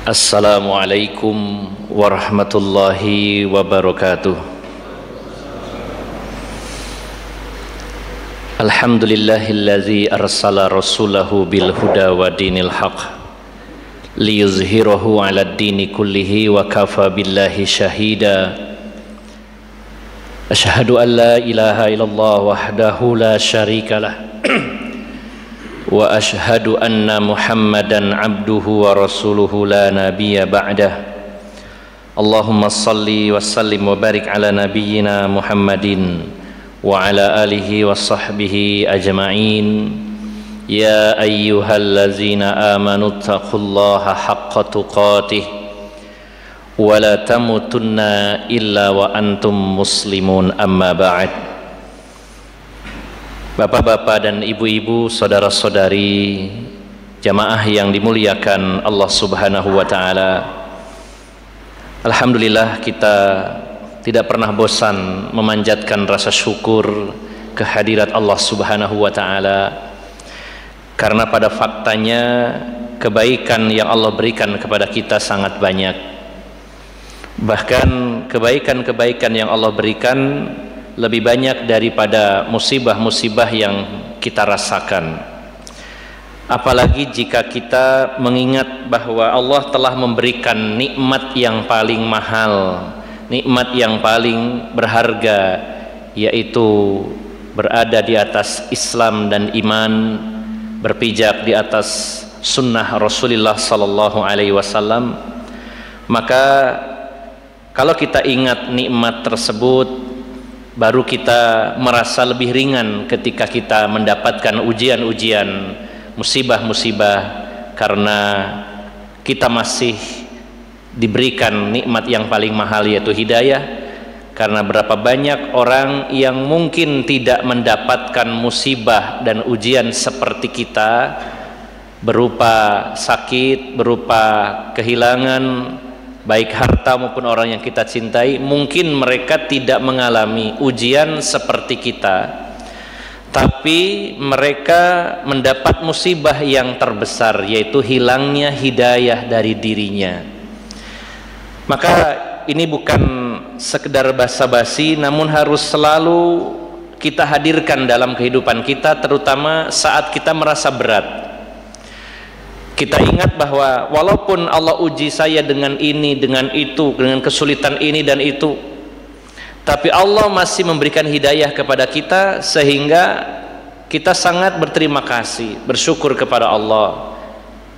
Assalamualaikum warahmatullahi wabarakatuh. Alhamdulillahillazi arsala rasulahu bil huda wa dinil haq liyuzhirahu ala dini kullihi wa kafa billahi syahida. Asyhadu an la ilaha illallah wahdahu la syarikalah wa ashhadu anna Muhammadan abduhu wa rasuluhu la nabiyya ba'dah. Allahumma salli wa sallim wa barik ala nabiyyina Muhammadin wa ala alihi wa sahbihi ajma'in. Ya ayyuhallazina amanu taqullaha haqqa tuqatih wa la tamutunna illa wa antum muslimun, amma ba'd. Bapak-bapak dan ibu-ibu, saudara-saudari jamaah yang dimuliakan Allah Subhanahu wa taala. Alhamdulillah, kita tidak pernah bosan memanjatkan rasa syukur kehadirat Allah Subhanahu wa taala, karena pada faktanya kebaikan yang Allah berikan kepada kita sangat banyak. Bahkan kebaikan-kebaikan yang Allah berikan lebih banyak daripada musibah-musibah yang kita rasakan. Apalagi jika kita mengingat bahwa Allah telah memberikan nikmat yang paling mahal, nikmat yang paling berharga, yaitu berada di atas Islam dan iman, berpijak di atas sunnah Rasulullah sallallahu alaihi wasallam. Maka kalau kita ingat nikmat tersebut, baru kita merasa lebih ringan ketika kita mendapatkan ujian-ujian, musibah-musibah, karena kita masih diberikan nikmat yang paling mahal, yaitu hidayah. Karena berapa banyak orang yang mungkin tidak mendapatkan musibah dan ujian seperti kita, berupa sakit, berupa kehilangan baik harta maupun orang yang kita cintai. Mungkin mereka tidak mengalami ujian seperti kita, tapi mereka mendapat musibah yang terbesar, yaitu hilangnya hidayah dari dirinya. Maka ini bukan sekedar basa-basi, namun harus selalu kita hadirkan dalam kehidupan kita, terutama saat kita merasa berat. Kita ingat bahwa walaupun Allah uji saya dengan ini, dengan itu, dengan kesulitan ini dan itu, tapi Allah masih memberikan hidayah kepada kita, sehingga kita sangat berterima kasih, bersyukur kepada Allah,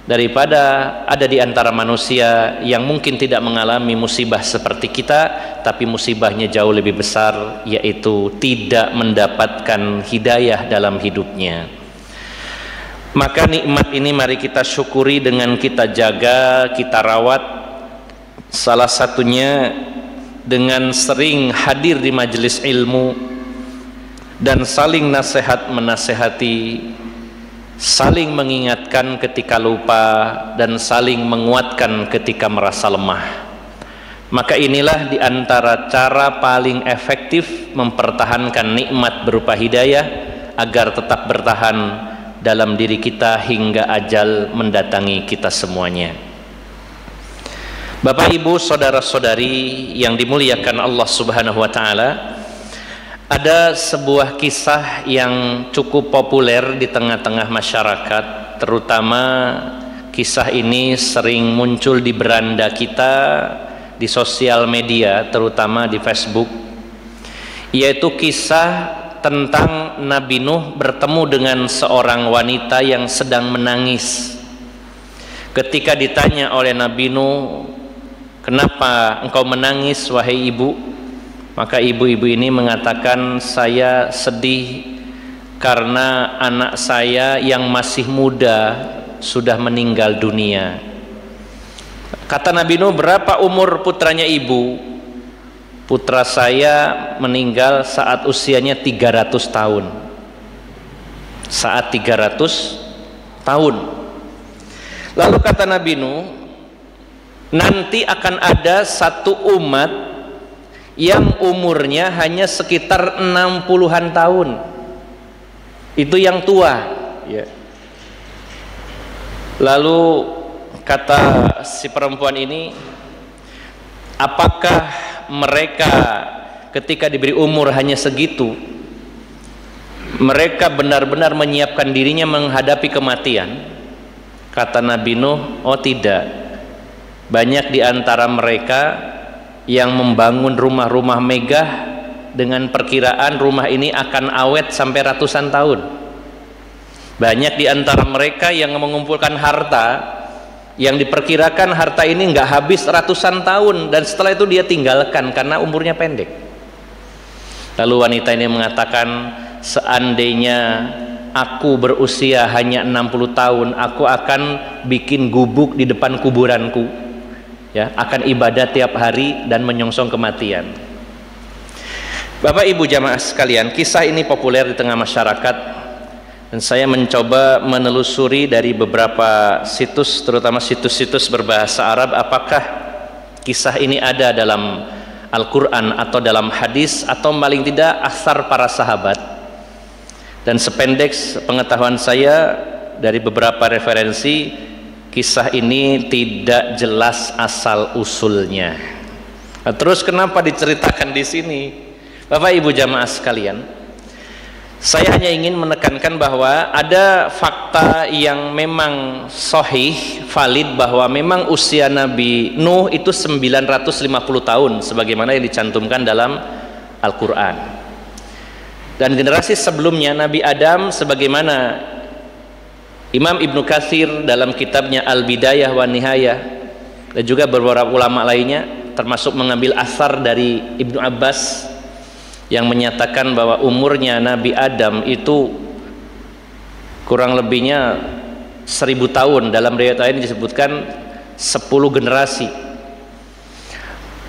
daripada ada di antara manusia yang mungkin tidak mengalami musibah seperti kita, tapi musibahnya jauh lebih besar, yaitu tidak mendapatkan hidayah dalam hidupnya. Maka nikmat ini mari kita syukuri dengan kita jaga, kita rawat. Salah satunya dengan sering hadir di majelis ilmu dan saling nasihat menasehati, saling mengingatkan ketika lupa, dan saling menguatkan ketika merasa lemah. Maka inilah di antara cara paling efektif mempertahankan nikmat berupa hidayah agar tetap bertahan dalam diri kita hingga ajal mendatangi kita semuanya. Bapak, Ibu, saudara-saudari yang dimuliakan Allah Subhanahu wa taala, ada sebuah kisah yang cukup populer di tengah-tengah masyarakat, terutama kisah ini sering muncul di beranda kita di sosial media, terutama di Facebook, yaitu kisah tentang Nabi Nuh bertemu dengan seorang wanita yang sedang menangis. Ketika ditanya oleh Nabi Nuh, "Kenapa engkau menangis, wahai ibu?" Maka ibu-ibu ini mengatakan, "Saya sedih karena anak saya yang masih muda sudah meninggal dunia." Kata Nabi Nuh, "Berapa umur putranya ibu?" "Putra saya meninggal saat usianya 300 tahun. Saat 300 tahun. Lalu kata Nabi Nuh, nanti akan ada satu umat yang umurnya hanya sekitar 60-an tahun. Itu yang tua, ya. Lalu kata si perempuan ini, apakah mereka ketika diberi umur hanya segitu, mereka benar-benar menyiapkan dirinya menghadapi kematian? Kata Nabi Nuh, oh tidak. Banyak di antara mereka yang membangun rumah-rumah megah dengan perkiraan rumah ini akan awet sampai ratusan tahun. Banyak di antara mereka yang mengumpulkan harta yang diperkirakan harta ini nggak habis ratusan tahun, dan setelah itu dia tinggalkan karena umurnya pendek. Lalu wanita ini mengatakan, seandainya aku berusia hanya 60 tahun, aku akan bikin gubuk di depan kuburanku, ya, akan ibadah tiap hari dan menyongsong kematian. Bapak Ibu jamaah sekalian, kisah ini populer di tengah masyarakat, dan saya mencoba menelusuri dari beberapa situs, terutama situs-situs berbahasa Arab, apakah kisah ini ada dalam Al-Quran atau dalam hadis, atau paling tidak athar para sahabat. Dan sependek pengetahuan saya dari beberapa referensi, kisah ini tidak jelas asal usulnya. Nah, terus kenapa diceritakan di sini? Bapak Ibu jamaah sekalian, saya hanya ingin menekankan bahwa ada fakta yang memang sahih, valid, bahwa memang usia Nabi Nuh itu 950 tahun sebagaimana yang dicantumkan dalam Al-Quran. Dan generasi sebelumnya Nabi Adam, sebagaimana Imam Ibnu Katsir dalam kitabnya Al-Bidayah wa Nihayah, dan juga beberapa ulama lainnya, termasuk mengambil asar dari Ibnu Abbas yang menyatakan bahwa umurnya Nabi Adam itu kurang lebihnya 1000 tahun. Dalam riwayat lain disebutkan 10 generasi.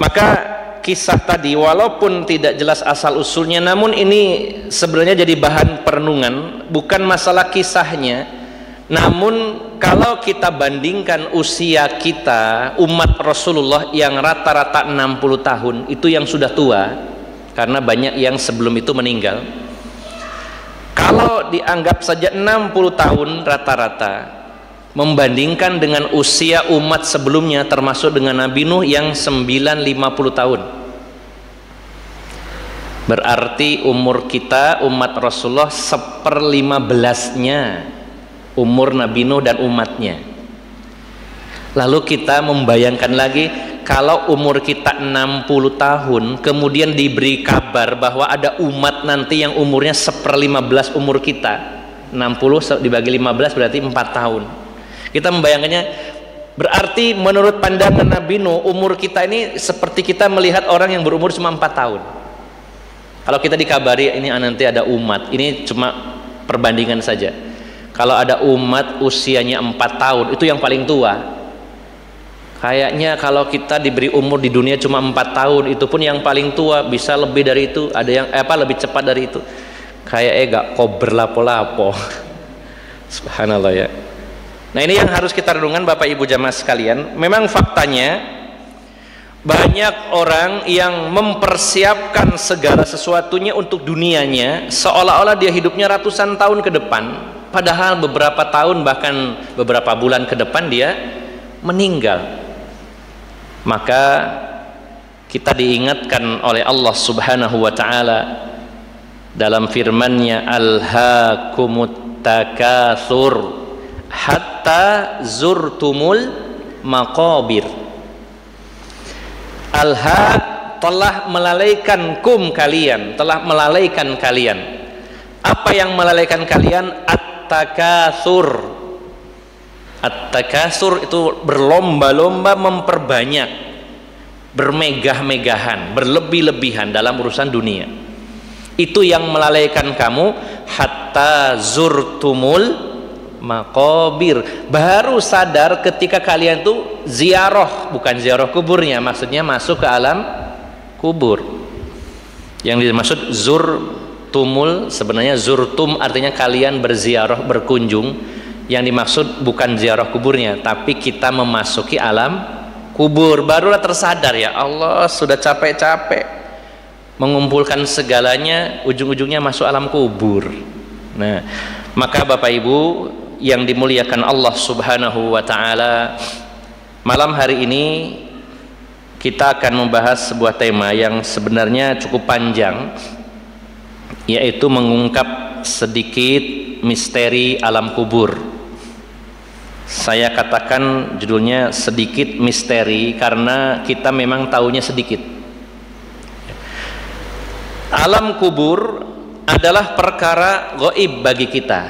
Maka kisah tadi walaupun tidak jelas asal usulnya, namun ini sebenarnya jadi bahan perenungan, bukan masalah kisahnya, namun kalau kita bandingkan usia kita umat Rasulullah yang rata-rata 60 tahun, itu yang sudah tua, karena banyak yang sebelum itu meninggal. Kalau dianggap saja 60 tahun rata-rata, membandingkan dengan usia umat sebelumnya termasuk dengan Nabi Nuh yang 950 tahun, berarti umur kita umat Rasulullah 1/15-nya umur Nabi Nuh dan umatnya. Lalu kita membayangkan lagi, kalau umur kita 60 tahun kemudian diberi kabar bahwa ada umat nanti yang umurnya 1/15 umur kita, 60 dibagi 15 berarti 4 tahun. Kita membayangkannya, berarti menurut pandangan Nabi Nuh umur kita ini seperti kita melihat orang yang berumur cuma 4 tahun. Kalau kita dikabari ini nanti ada umat, ini cuma perbandingan saja. Kalau ada umat usianya 4 tahun, itu yang paling tua. Kayaknya kalau kita diberi umur di dunia cuma 4 tahun, itu pun yang paling tua, bisa lebih dari itu, ada yang lebih cepat dari itu. Kayaknya gak kok berlapo-lapo. Subhanallah ya. Nah, ini yang harus kita renungkan Bapak Ibu jamaah sekalian. Memang faktanya banyak orang yang mempersiapkan segala sesuatunya untuk dunianya seolah-olah dia hidupnya ratusan tahun ke depan, padahal beberapa tahun bahkan beberapa bulan ke depan dia meninggal. Maka kita diingatkan oleh Allah Subhanahu wa ta'ala dalam firman-Nya, alhaakumut takatsur hatta zurtumul maqabir. Alha, telah melalaikan kalian, telah melalaikan kalian. Apa yang melalaikan kalian? At-takatsur. At-takatsur itu berlomba-lomba memperbanyak, bermegah-megahan, berlebih-lebihan dalam urusan dunia. Itu yang melalaikan kamu. Hatta zurtumul maqabir, baru sadar ketika kalian tuh ziarah, bukan ziarah kuburnya, maksudnya masuk ke alam kubur. Yang dimaksud zurtumul, sebenarnya zurtum artinya kalian berziarah, berkunjung. Yang dimaksud bukan ziarah kuburnya, tapi kita memasuki alam kubur. Barulah tersadar, ya Allah, sudah capek-capek mengumpulkan segalanya, ujung-ujungnya masuk alam kubur. Nah, maka Bapak Ibu yang dimuliakan Allah Subhanahu wa ta'ala, Malam hari ini kita akan membahas sebuah tema yang sebenarnya cukup panjang, yaitu mengungkap sedikit misteri alam kubur. Saya katakan judulnya sedikit misteri karena kita memang tahunya sedikit. Alam kubur adalah perkara gaib bagi kita,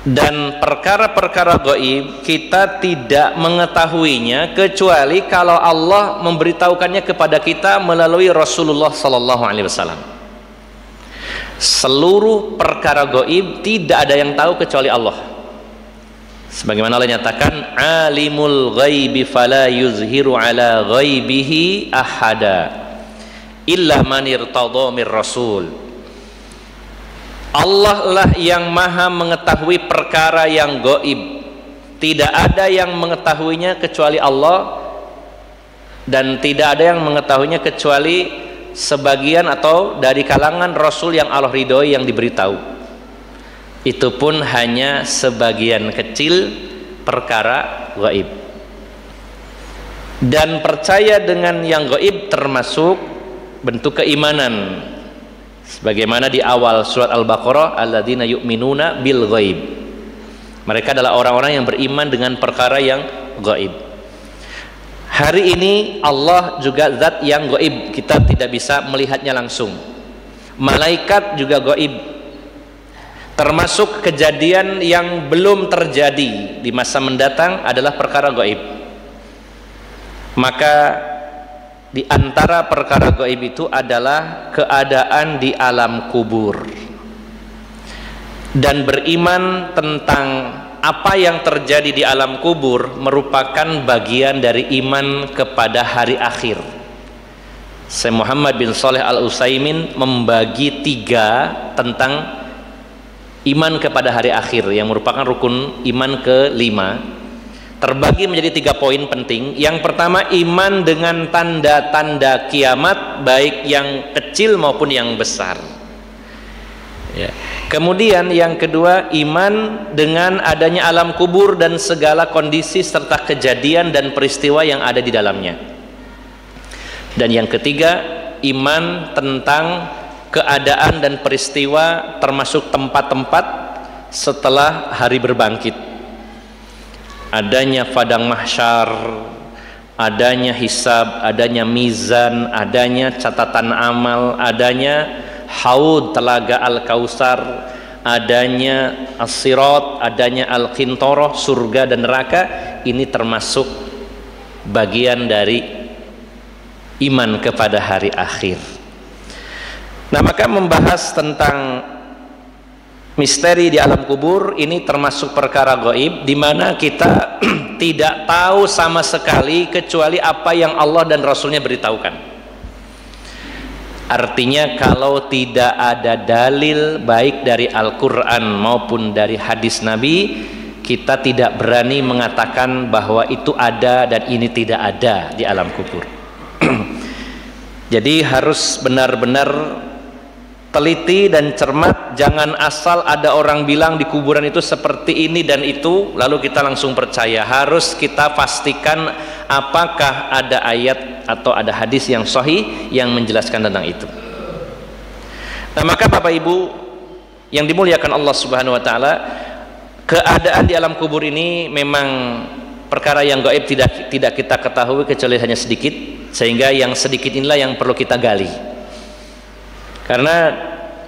dan perkara-perkara gaib kita tidak mengetahuinya kecuali kalau Allah memberitahukannya kepada kita melalui Rasulullah sallallahu alaihi wasallam. Seluruh perkara gaib tidak ada yang tahu kecuali Allah. Sebagaimana Allah nyatakan, alimul ghaibi fala yuzhiru ala ghaibihi ahada illa man irtadha mir rasul. Allah lah yang maha mengetahui perkara yang gaib. Tidak ada yang mengetahuinya kecuali Allah, dan tidak ada yang mengetahuinya kecuali sebagian atau dari kalangan Rasul yang Allah ridhoi yang diberitahu. Itu pun hanya sebagian kecil perkara gaib. Dan percaya dengan yang gaib termasuk bentuk keimanan. Sebagaimana di awal surat Al-Baqarah, alladzina yu'minuna bil ghaib. Mereka adalah orang-orang yang beriman dengan perkara yang gaib. Hari ini Allah juga zat yang gaib, kita tidak bisa melihatnya langsung. Malaikat juga gaib, termasuk kejadian yang belum terjadi di masa mendatang adalah perkara gaib. Maka di antara perkara gaib itu adalah keadaan di alam kubur, dan beriman tentang apa yang terjadi di alam kubur merupakan bagian dari iman kepada hari akhir. Syekh Muhammad bin Shalih Al-Utsaimin membagi 3 tentang iman kepada hari akhir yang merupakan rukun iman ke-5, terbagi menjadi 3 poin penting. Yang pertama, iman dengan tanda-tanda kiamat, baik yang kecil maupun yang besar, ya. Kemudian yang kedua, iman dengan adanya alam kubur dan segala kondisi serta kejadian dan peristiwa yang ada di dalamnya. Dan yang ketiga, iman tentang keadaan dan peristiwa termasuk tempat-tempat setelah hari berbangkit, adanya padang mahsyar, adanya hisab, adanya mizan, adanya catatan amal, adanya haud telaga al-kausar, adanya as-sirat, adanya al-qintarah, surga dan neraka. Ini termasuk bagian dari iman kepada hari akhir. Nah, maka membahas tentang misteri di alam kubur ini termasuk perkara gaib, di mana kita tidak tahu sama sekali kecuali apa yang Allah dan Rasulnya beritahukan. Artinya kalau tidak ada dalil baik dari Al-Quran maupun dari hadis Nabi, kita tidak berani mengatakan bahwa itu ada dan ini tidak ada di alam kubur. Jadi harus benar-benar teliti dan cermat, jangan asal ada orang bilang di kuburan itu seperti ini dan itu lalu kita langsung percaya. Harus kita pastikan apakah ada ayat atau ada hadis yang sahih yang menjelaskan tentang itu. Nah, maka Bapak Ibu yang dimuliakan Allah Subhanahu wa taala, keadaan di alam kubur ini memang perkara yang gaib, tidak kita ketahui kecuali hanya sedikit, sehingga yang sedikit inilah yang perlu kita gali. Karena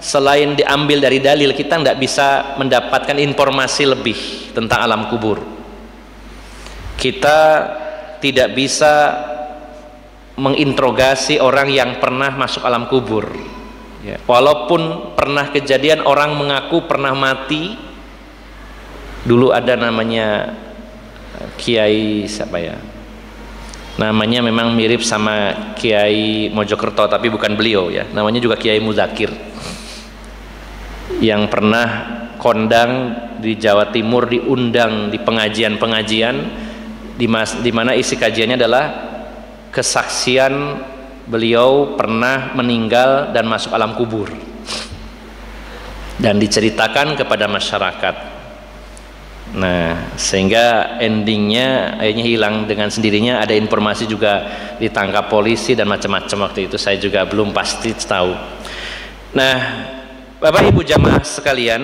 selain diambil dari dalil, kita tidak bisa mendapatkan informasi lebih tentang alam kubur. Kita tidak bisa menginterogasi orang yang pernah masuk alam kubur, ya. Walaupun pernah kejadian orang mengaku pernah mati. Dulu ada namanya Kiai siapa ya, namanya memang mirip sama Kiai Mojokerto tapi bukan beliau, ya. Namanya juga Kiai Muzakir, yang pernah kondang di Jawa Timur, diundang di pengajian-pengajian di mana isi kajiannya adalah kesaksian beliau pernah meninggal dan masuk alam kubur, dan diceritakan kepada masyarakat. Nah, sehingga endingnya akhirnya hilang dengan sendirinya. Ada informasi juga ditangkap polisi dan macam-macam waktu itu, saya juga belum pasti tahu. Nah, Bapak Ibu jamaah sekalian,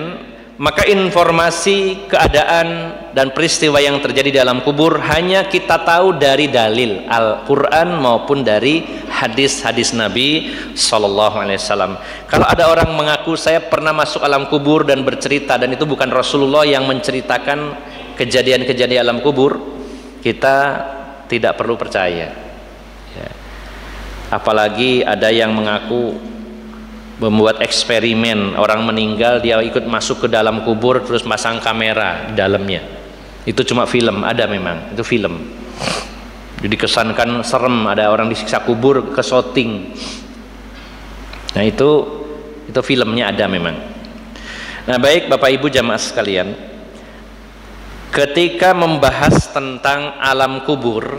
maka informasi keadaan dan peristiwa yang terjadi di alam kubur hanya kita tahu dari dalil Al-Quran maupun dari hadis-hadis Nabi Sallallahu Alaihi Wasallam. Kalau ada orang mengaku saya pernah masuk alam kubur dan bercerita, dan itu bukan Rasulullah yang menceritakan kejadian-kejadian alam kubur, kita tidak perlu percaya ya. Apalagi ada yang mengaku membuat eksperimen, orang meninggal dia ikut masuk ke dalam kubur terus pasang kamera di dalamnya. Itu cuma film, ada memang itu film. Jadi kesankan serem, ada orang disiksa kubur ke syuting. Nah itu filmnya ada memang. Nah baik Bapak Ibu jamaah sekalian, ketika membahas tentang alam kubur,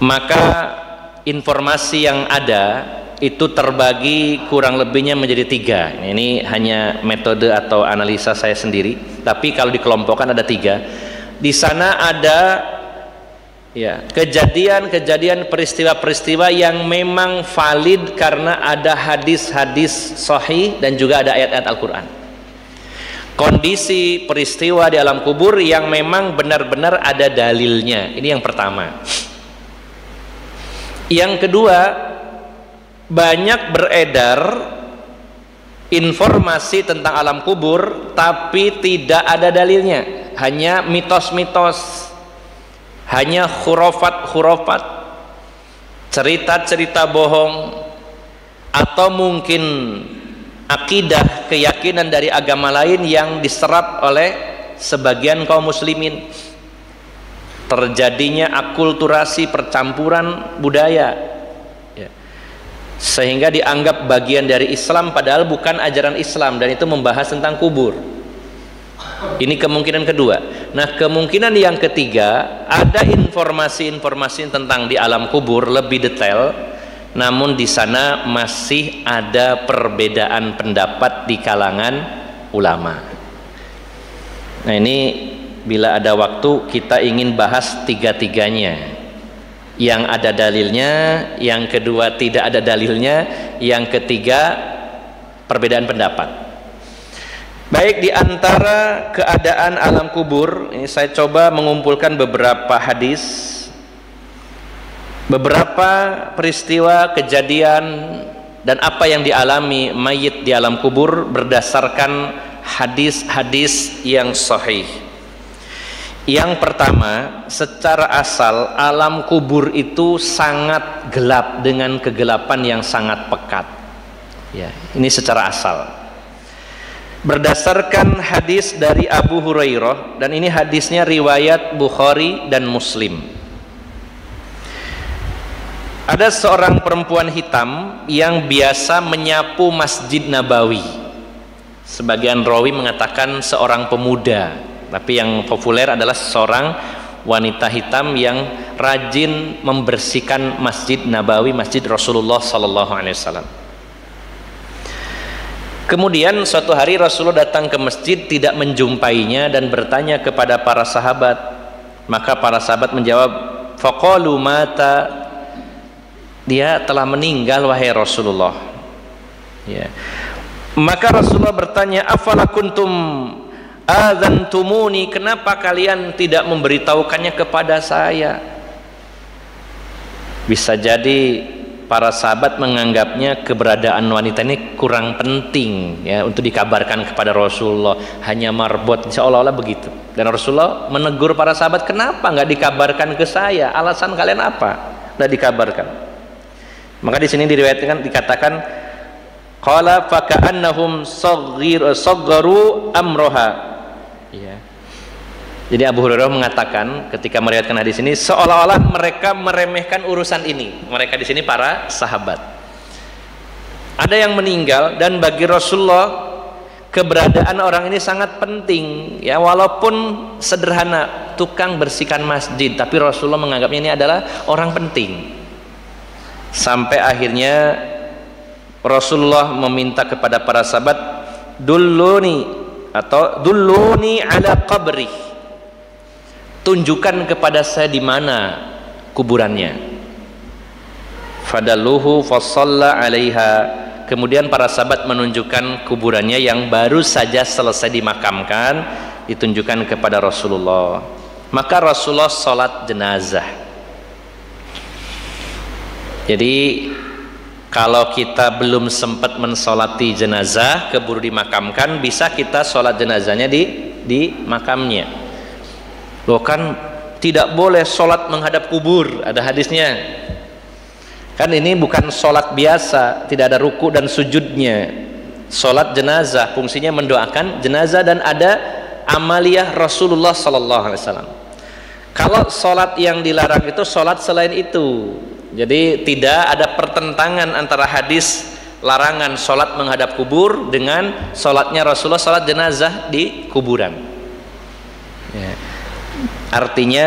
maka informasi yang ada itu terbagi kurang lebihnya menjadi 3. Ini hanya metode atau analisa saya sendiri, tapi kalau dikelompokkan ada 3. Di sana ada ya kejadian-kejadian, peristiwa-peristiwa yang memang valid karena ada hadis-hadis sahih dan juga ada ayat-ayat Al-Quran. Kondisi peristiwa di alam kubur yang memang benar-benar ada dalilnya. Ini yang pertama. Yang kedua, banyak beredar informasi tentang alam kubur tapi tidak ada dalilnya, hanya mitos-mitos, hanya khurafat-khurafat, cerita-cerita bohong, atau mungkin akidah, keyakinan dari agama lain yang diserap oleh sebagian kaum muslimin. Terjadinya akulturasi, percampuran budaya sehingga dianggap bagian dari Islam padahal bukan ajaran Islam, dan itu membahas tentang kubur. Ini kemungkinan kedua. Nah kemungkinan yang ketiga, ada informasi-informasi tentang di alam kubur lebih detail, namun di sana masih ada perbedaan pendapat di kalangan ulama. Nah ini bila ada waktu kita ingin bahas 3-tiganya. Yang ada dalilnya, yang kedua tidak ada dalilnya, yang ketiga perbedaan pendapat. Baik, di antara keadaan alam kubur ini saya coba mengumpulkan beberapa hadis, beberapa peristiwa, kejadian dan apa yang dialami mayit di alam kubur berdasarkan hadis-hadis yang sahih. Yang pertama, secara asal alam kubur itu sangat gelap dengan kegelapan yang sangat pekat. Ya, ini secara asal. Berdasarkan hadis dari Abu Hurairah, dan ini hadisnya riwayat Bukhari dan Muslim. Ada seorang perempuan hitam yang biasa menyapu Masjid Nabawi. Sebagian rawi mengatakan seorang pemuda, tapi yang populer adalah seorang wanita hitam yang rajin membersihkan Masjid Nabawi, Masjid Rasulullah Sallallahu Alaihi Wasallam. Kemudian suatu hari Rasulullah datang ke masjid, tidak menjumpainya dan bertanya kepada para sahabat. Maka para sahabat menjawab, faqalu mata, dia telah meninggal wahai Rasulullah. Ya. Maka Rasulullah bertanya, afala kuntum adzantumuni, kenapa kalian tidak memberitahukannya kepada saya? Bisa jadi para sahabat menganggapnya keberadaan wanita ini kurang penting ya untuk dikabarkan kepada Rasulullah, hanya marbot, seolah-olah begitu. Dan Rasulullah menegur para sahabat, kenapa nggak dikabarkan ke saya? Alasan kalian apa nggak dikabarkan? Maka di sini diriwayatkan, dikatakan qala faka'annahum sagharu amroha. Ya. Jadi Abu Hurairah mengatakan ketika meriwayatkan hadis ini, seolah-olah mereka meremehkan urusan ini. Mereka di sini para sahabat. Ada yang meninggal dan bagi Rasulullah keberadaan orang ini sangat penting. Ya, walaupun sederhana, tukang bersihkan masjid, tapi Rasulullah menganggapnya ini adalah orang penting. Sampai akhirnya Rasulullah meminta kepada para sahabat, dulluni atau dulluni ala qabri, tunjukkan kepada saya di mana kuburannya. Fadalluhu fasalla 'alaiha, kemudian para sahabat menunjukkan kuburannya yang baru saja selesai dimakamkan, ditunjukkan kepada Rasulullah. Maka Rasulullah sholat jenazah. Jadi kalau kita belum sempat mensolati jenazah, keburu dimakamkan, bisa kita sholat jenazahnya di makamnya. Loh kan tidak boleh sholat menghadap kubur, ada hadisnya. Kan ini bukan sholat biasa, tidak ada ruku dan sujudnya. Sholat jenazah fungsinya mendoakan jenazah dan ada amaliyah Rasulullah SAW. Kalau sholat yang dilarang itu sholat selain itu. Jadi tidak ada pertentangan antara hadis larangan sholat menghadap kubur dengan sholatnya Rasulullah sholat jenazah di kuburan. Ya. Artinya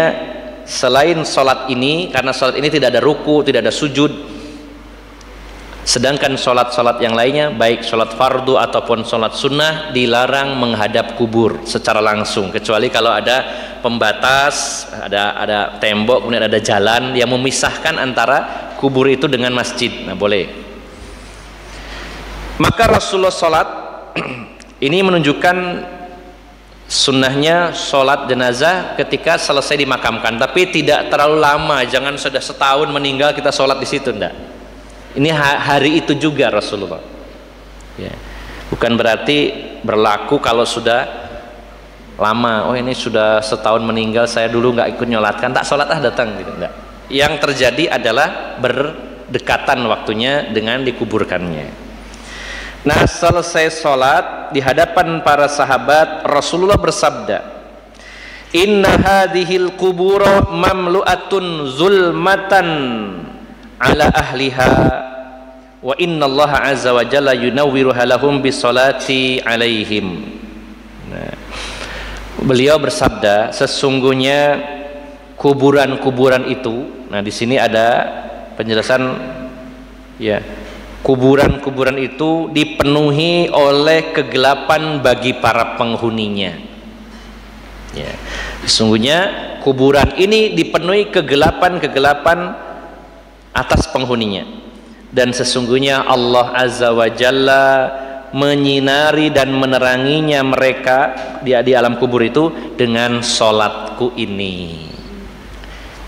selain sholat ini, karena sholat ini tidak ada ruku, tidak ada sujud, sedangkan sholat-sholat yang lainnya baik sholat fardu ataupun sholat sunnah dilarang menghadap kubur secara langsung, kecuali kalau ada pembatas, ada tembok, kemudian ada jalan yang memisahkan antara kubur itu dengan masjid. Nah boleh. Maka Rasulullah sholat ini menunjukkan sunnahnya sholat jenazah ketika selesai dimakamkan, tapi tidak terlalu lama, jangan sudah setahun meninggal kita sholat di situ, enggak. Ini hari itu juga Rasulullah. Ya. Bukan berarti berlaku kalau sudah lama, oh ini sudah setahun meninggal, saya dulu nggak ikut nyolatkan, tak sholat datang gitu, enggak. Yang terjadi adalah berdekatan waktunya dengan dikuburkannya. Nah selesai sholat di hadapan para sahabat, Rasulullah bersabda, inna hadhil qubura mamlu'atun zulmatan ala ahliha wa inna Allah azza wa jalla yunawwiruha lahum bisolati alaihim. Nah, beliau bersabda, sesungguhnya kuburan-kuburan itu, nah di sini ada penjelasan ya, kuburan-kuburan itu dipenuhi oleh kegelapan bagi para penghuninya. Ya, sesungguhnya kuburan ini dipenuhi kegelapan-kegelapan atas penghuninya, dan sesungguhnya Allah azza wa jalla menyinari dan meneranginya mereka di alam kubur itu dengan sholatku ini.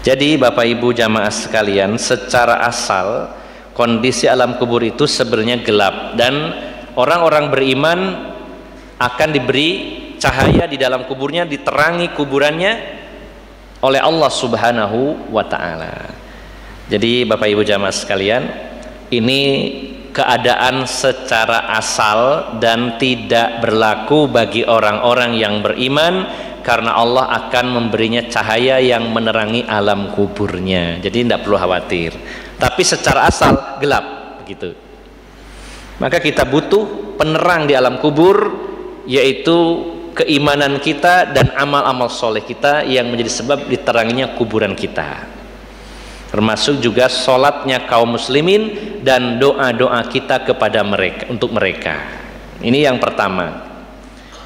Jadi Bapak Ibu jamaah sekalian, secara asal kondisi alam kubur itu sebenarnya gelap, dan orang-orang beriman akan diberi cahaya di dalam kuburnya, diterangi kuburannya oleh Allah subhanahu wa ta'ala. Jadi Bapak Ibu jamaah sekalian, ini keadaan secara asal dan tidak berlaku bagi orang-orang yang beriman, karena Allah akan memberinya cahaya yang menerangi alam kuburnya. Jadi tidak perlu khawatir. Tapi secara asal gelap begitu. Maka kita butuh penerang di alam kubur, yaitu keimanan kita dan amal-amal soleh kita yang menjadi sebab diteranginya kuburan kita. Termasuk juga sholatnya kaum muslimin dan doa-doa kita kepada mereka, untuk mereka. Ini yang pertama.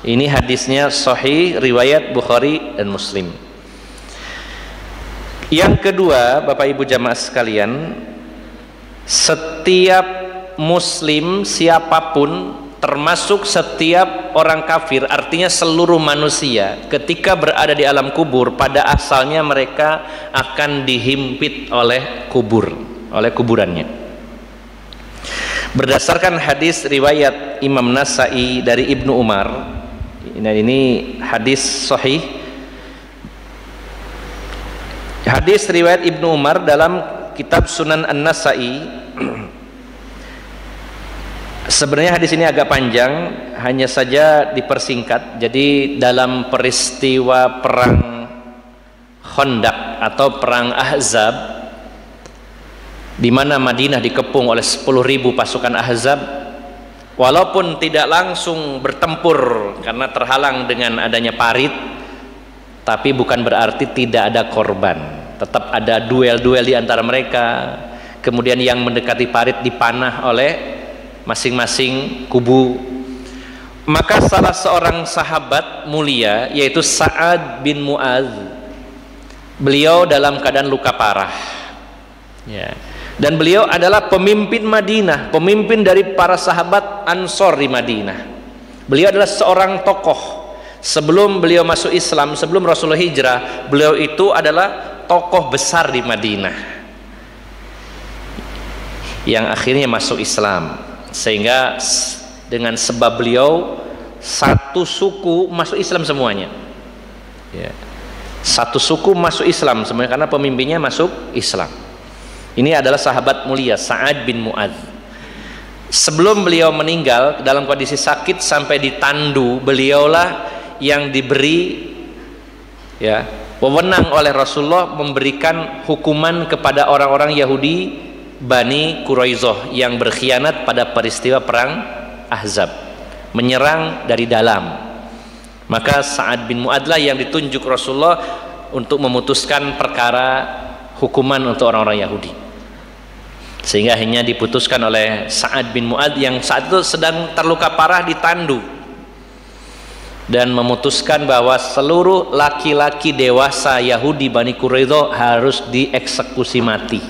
Ini hadisnya sahih riwayat Bukhari dan Muslim. Yang kedua, Bapak Ibu jamaah sekalian, setiap muslim siapapun, termasuk setiap orang kafir, artinya seluruh manusia, ketika berada di alam kubur, pada asalnya mereka akan dihimpit oleh kubur, oleh kuburannya. Berdasarkan hadis riwayat Imam Nasai dari Ibnu Umar, ini hadis sahih, hadis riwayat Ibnu Umar dalam kitab Sunan An-Nasai. Sebenarnya hadis ini agak panjang, hanya saja dipersingkat. Jadi dalam peristiwa perang Khandaq atau perang Ahzab, di mana Madinah dikepung oleh 10.000 pasukan Ahzab, walaupun tidak langsung bertempur karena terhalang dengan adanya parit, tapi bukan berarti tidak ada korban. Tetap ada duel-duel di antara mereka. Kemudian yang mendekati parit dipanah oleh masing-masing kubu. Maka salah seorang sahabat mulia yaitu Sa'ad bin Mu'adz, beliau dalam keadaan luka parah ya. Dan beliau adalah pemimpin Madinah, pemimpin dari para sahabat Ansor di Madinah. Beliau adalah seorang tokoh. Sebelum beliau masuk Islam, sebelum Rasulullah hijrah, beliau itu adalah tokoh besar di Madinah yang akhirnya masuk Islam. Sehingga dengan sebab beliau, satu suku masuk Islam semuanya ya. Satu suku masuk Islam semuanya karena pemimpinnya masuk Islam. Ini adalah sahabat mulia Sa'ad bin Mu'adz. Sebelum beliau meninggal dalam kondisi sakit sampai ditandu, beliaulah yang diberi ya wewenang oleh Rasulullah memberikan hukuman kepada orang-orang Yahudi Bani Quraizoh yang berkhianat pada peristiwa perang Ahzab, menyerang dari dalam. Maka Sa'ad bin Mu'adz lah yang ditunjuk Rasulullah untuk memutuskan perkara hukuman untuk orang-orang Yahudi, sehingga akhirnya diputuskan oleh Sa'ad bin Mu'adz yang saat itu sedang terluka parah ditandu, dan memutuskan bahwa seluruh laki-laki dewasa Yahudi Bani Quraizoh harus dieksekusi mati,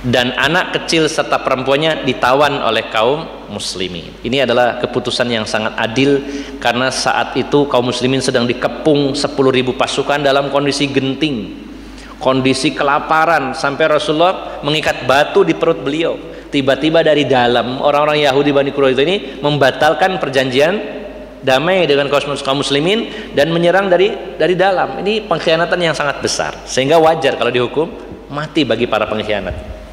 dan anak kecil serta perempuannya ditawan oleh kaum muslimin. Ini adalah keputusan yang sangat adil karena saat itu kaum muslimin sedang dikepung 10.000 pasukan dalam kondisi genting, kondisi kelaparan, sampai Rasulullah mengikat batu di perut beliau. Tiba-tiba dari dalam orang-orang Yahudi Bani Quraizoh ini membatalkan perjanjian damai dengan kaum muslimin dan menyerang dari dalam. Ini pengkhianatan yang sangat besar, sehingga wajar kalau dihukum mati bagi para pengkhianat.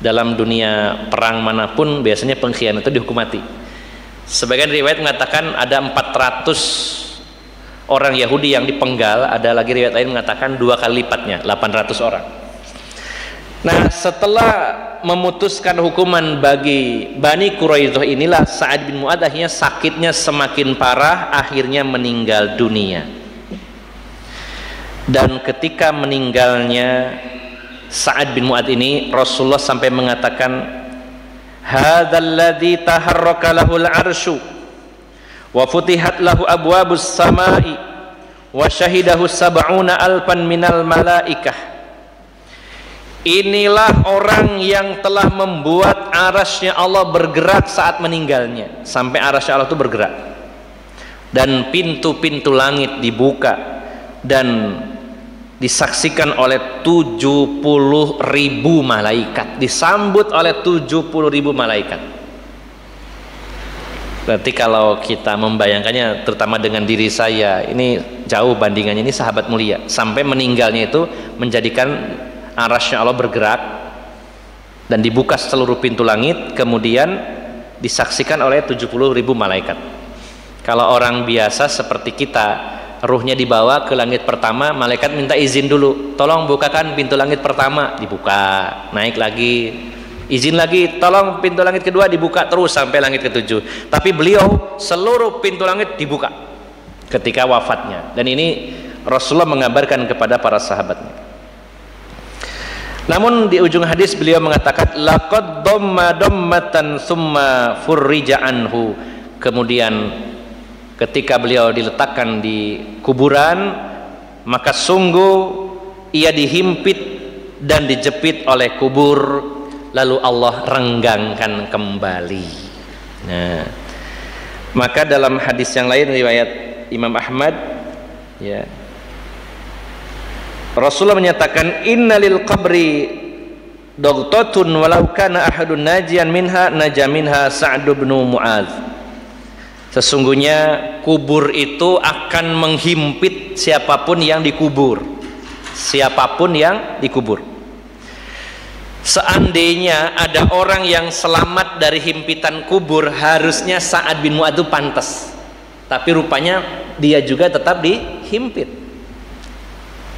Dalam dunia perang manapun biasanya pengkhianat itu dihukum mati. Sebagian riwayat mengatakan ada 400 orang Yahudi yang dipenggal, ada lagi riwayat lain mengatakan 2 kali lipatnya, 800 orang. Nah, setelah memutuskan hukuman bagi Bani Quraizoh inilah Sa'ad bin Mu'adz akhirnya sakitnya semakin parah, akhirnya meninggal dunia. Dan ketika meninggalnya Sa'ad bin Mu'adz ini, Rasulullah sampai mengatakan, hadzal ladzi taharraka lahul arsyu wa futihat lahu abwabus samai wa syahidahu sab'una alfan minal malaikah. Inilah orang yang telah membuat arasy-Nya Allah bergerak saat meninggalnya, sampai arasy Allah itu bergerak, dan pintu-pintu langit dibuka dan disaksikan oleh 70.000 malaikat, disambut oleh 70.000 malaikat. Berarti kalau kita membayangkannya, terutama dengan diri saya, ini jauh bandingannya. Ini sahabat mulia, sampai meninggalnya itu menjadikan arasy Allah bergerak dan dibuka seluruh pintu langit, kemudian disaksikan oleh 70.000 malaikat. Kalau orang biasa seperti kita, ruhnya dibawa ke langit pertama, malaikat minta izin dulu, tolong bukakan pintu langit pertama, dibuka, naik lagi, izin lagi, tolong pintu langit kedua, dibuka terus sampai langit ke-7. Tapi beliau seluruh pintu langit dibuka ketika wafatnya, dan ini Rasulullah mengabarkan kepada para sahabatnya. Namun di ujung hadis beliau mengatakan, laqad damma dammatan summa furrija anhu. Kemudian ketika beliau diletakkan di kuburan, maka sungguh ia dihimpit dan dijepit oleh kubur, lalu Allah renggangkan kembali. Nah, maka dalam hadis yang lain riwayat Imam Ahmad ya, Rasulullah menyatakan, innalil qabri dagtatun walau kana ahadun najian minha naja minha Sa'd bin Mu'adz. Sesungguhnya kubur itu akan menghimpit siapapun yang dikubur, siapapun yang dikubur. Seandainya ada orang yang selamat dari himpitan kubur, harusnya Sa'ad bin Mu'adz itu pantas, tapi rupanya dia juga tetap dihimpit.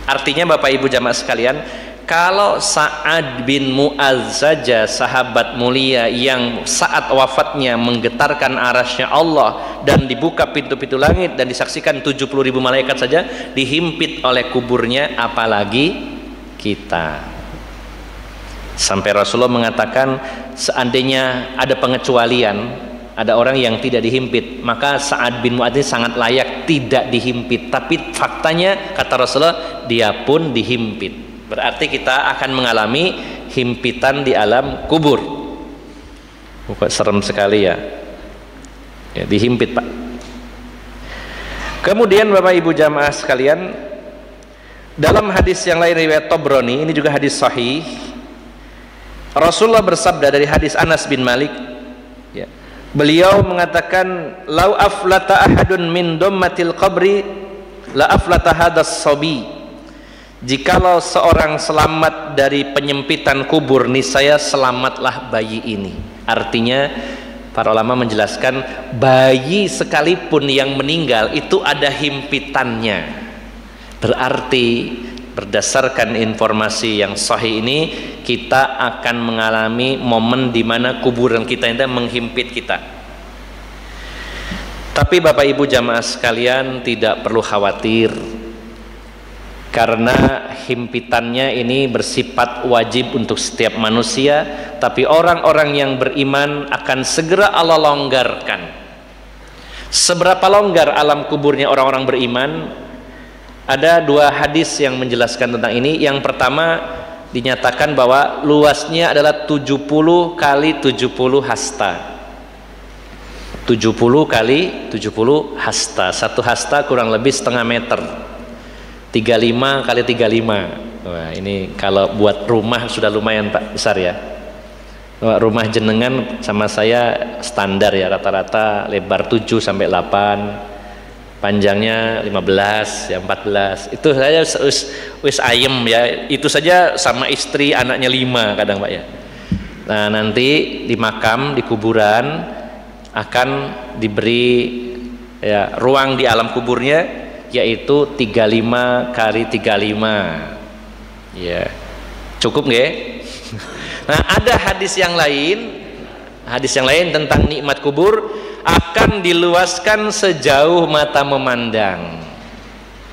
Artinya Bapak Ibu jamaah sekalian, kalau Sa'ad bin Mu'adz saja sahabat mulia yang saat wafatnya menggetarkan arasy-Nya Allah dan dibuka pintu-pintu langit dan disaksikan 70.000 malaikat saja dihimpit oleh kuburnya, apalagi kita. Sampai Rasulullah mengatakan, seandainya ada pengecualian ada orang yang tidak dihimpit, maka Sa'ad bin Mu'adz ini sangat layak tidak dihimpit. Tapi faktanya kata Rasulullah, dia pun dihimpit. Berarti kita akan mengalami himpitan di alam kubur. Kok serem sekali ya, ya dihimpit Pak. Kemudian Bapak Ibu jamaah sekalian, dalam hadis yang lain riwayat Tabrani, ini juga hadis sahih, Rasulullah bersabda dari hadis Anas bin Malik, ya, beliau mengatakan, lau aflata ahadun min dommatil qabri la aflata hadas sobi. Jikalau seorang selamat dari penyempitan kubur, niscaya selamatlah bayi ini. Artinya para ulama menjelaskan, bayi sekalipun yang meninggal itu ada himpitannya. Berarti berdasarkan informasi yang sahih ini, kita akan mengalami momen di mana kuburan kita itu menghimpit kita. Tapi Bapak Ibu jamaah sekalian tidak perlu khawatir, karena himpitannya ini bersifat wajib untuk setiap manusia, tapi orang-orang yang beriman akan segera Allah longgarkan. Seberapa longgar alam kuburnya orang-orang beriman? Ada dua hadis yang menjelaskan tentang ini. Yang pertama, dinyatakan bahwa luasnya adalah 70 kali 70 hasta. 70 kali 70 hasta. Satu hasta kurang lebih setengah meter. 35 kali 35. Wah, ini kalau buat rumah sudah lumayan Pak, besar ya. Rumah jenengan sama saya standar ya, rata-rata lebar 7 sampai 8. Panjangnya 15 ya 14, itu saya wis ayem ya, itu saja sama istri anaknya 5 kadang Pak ya. Nah nanti di makam, di kuburan akan diberi ya ruang di alam kuburnya, yaitu 35 kali 35 ya, cukup nggak? Nah ada hadis yang lain tentang nikmat kubur, akan diluaskan sejauh mata memandang.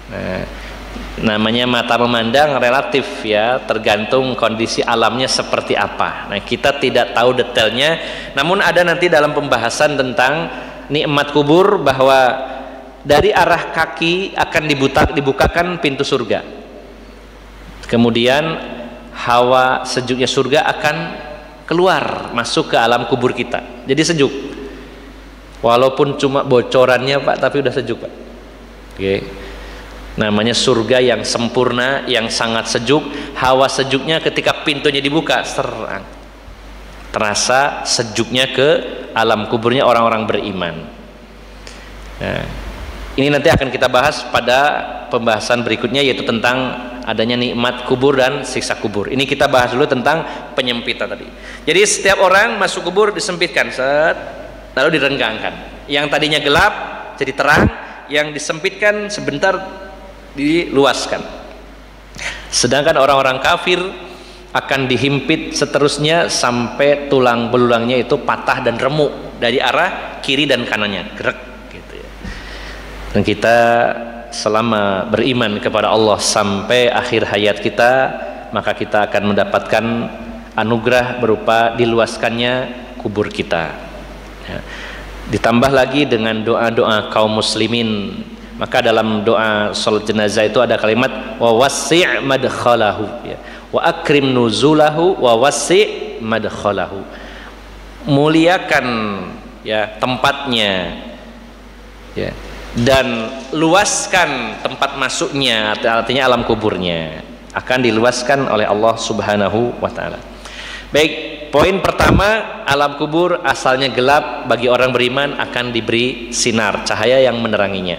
Nah, namanya mata memandang relatif ya, tergantung kondisi alamnya seperti apa. Nah, kita tidak tahu detailnya, namun ada nanti dalam pembahasan tentang nikmat kubur bahwa dari arah kaki akan dibukakan pintu surga. Kemudian hawa sejuknya surga akan keluar masuk ke alam kubur kita. Jadi sejuk. Walaupun cuma bocorannya Pak, tapi udah sejuk Pak. Oke. Namanya surga yang sempurna, yang sangat sejuk. Hawa sejuknya ketika pintunya dibuka, serang, terasa sejuknya ke alam kuburnya orang-orang beriman. Nah, ini nanti akan kita bahas pada pembahasan berikutnya, yaitu tentang adanya nikmat kubur dan siksa kubur. Ini kita bahas dulu tentang penyempitan tadi. Jadi setiap orang masuk kubur disempitkan, lalu direnggangkan. Yang tadinya gelap jadi terang, yang disempitkan sebentar diluaskan. Sedangkan orang-orang kafir akan dihimpit seterusnya sampai tulang belulangnya itu patah dan remuk dari arah kiri dan kanannya, gerak gitu ya. Dan kita selama beriman kepada Allah sampai akhir hayat kita, maka kita akan mendapatkan anugerah berupa diluaskannya kubur kita. Ya. Ditambah lagi dengan doa-doa kaum muslimin, maka dalam doa salat jenazah itu ada kalimat wa wasi' madkhalahu ya, wa akrim nuzulahu wa wasi' madkhalahu, muliakan ya tempatnya ya, dan luaskan tempat masuknya, artinya alam kuburnya akan diluaskan oleh Allah Subhanahu wa taala. Baik, poin pertama, alam kubur asalnya gelap, bagi orang beriman akan diberi sinar, cahaya yang meneranginya.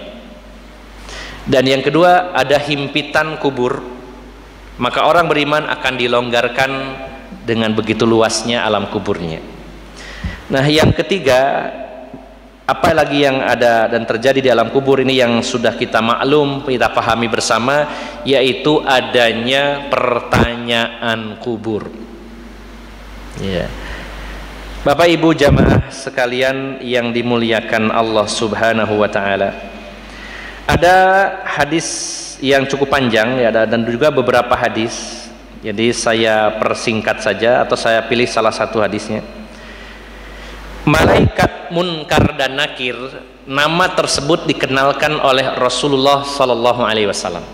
Dan yang kedua, ada himpitan kubur, maka orang beriman akan dilonggarkan dengan begitu luasnya alam kuburnya. Nah, yang ketiga, apa lagi yang ada dan terjadi di alam kubur ini yang sudah kita maklum, kita pahami bersama, yaitu adanya pertanyaan kubur. Ya. Bapak Ibu jamaah sekalian yang dimuliakan Allah Subhanahu wa taala. Ada hadis yang cukup panjang ya, dan juga beberapa hadis. Jadi saya persingkat saja atau saya pilih salah satu hadisnya. Malaikat Munkar dan Nakir, nama tersebut dikenalkan oleh Rasulullah Sallallahu Alaihi Wasallam.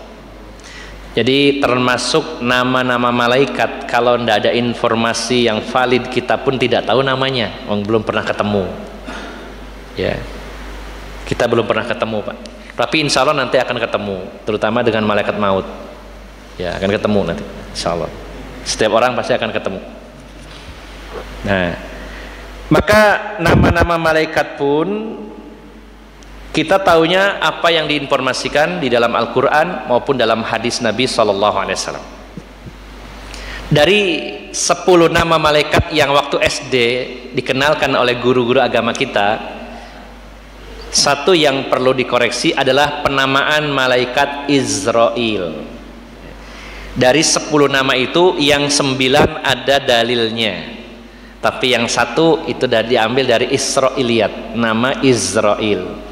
Jadi termasuk nama-nama malaikat, kalau tidak ada informasi yang valid kita pun tidak tahu namanya, belum pernah ketemu. Ya, kita belum pernah ketemu, Pak. Tapi insya Allah nanti akan ketemu, terutama dengan malaikat maut. Ya, akan ketemu nanti, insya Allah. Setiap orang pasti akan ketemu. Nah, maka nama-nama malaikat pun kita tahunya apa yang diinformasikan di dalam Al-Quran maupun dalam hadis Nabi SAW. Dari 10 nama malaikat yang waktu SD dikenalkan oleh guru-guru agama kita, satu yang perlu dikoreksi adalah penamaan malaikat Israel. Dari 10 nama itu yang 9 ada dalilnya, tapi yang satu itu diambil dari Israiliyat, nama Israel.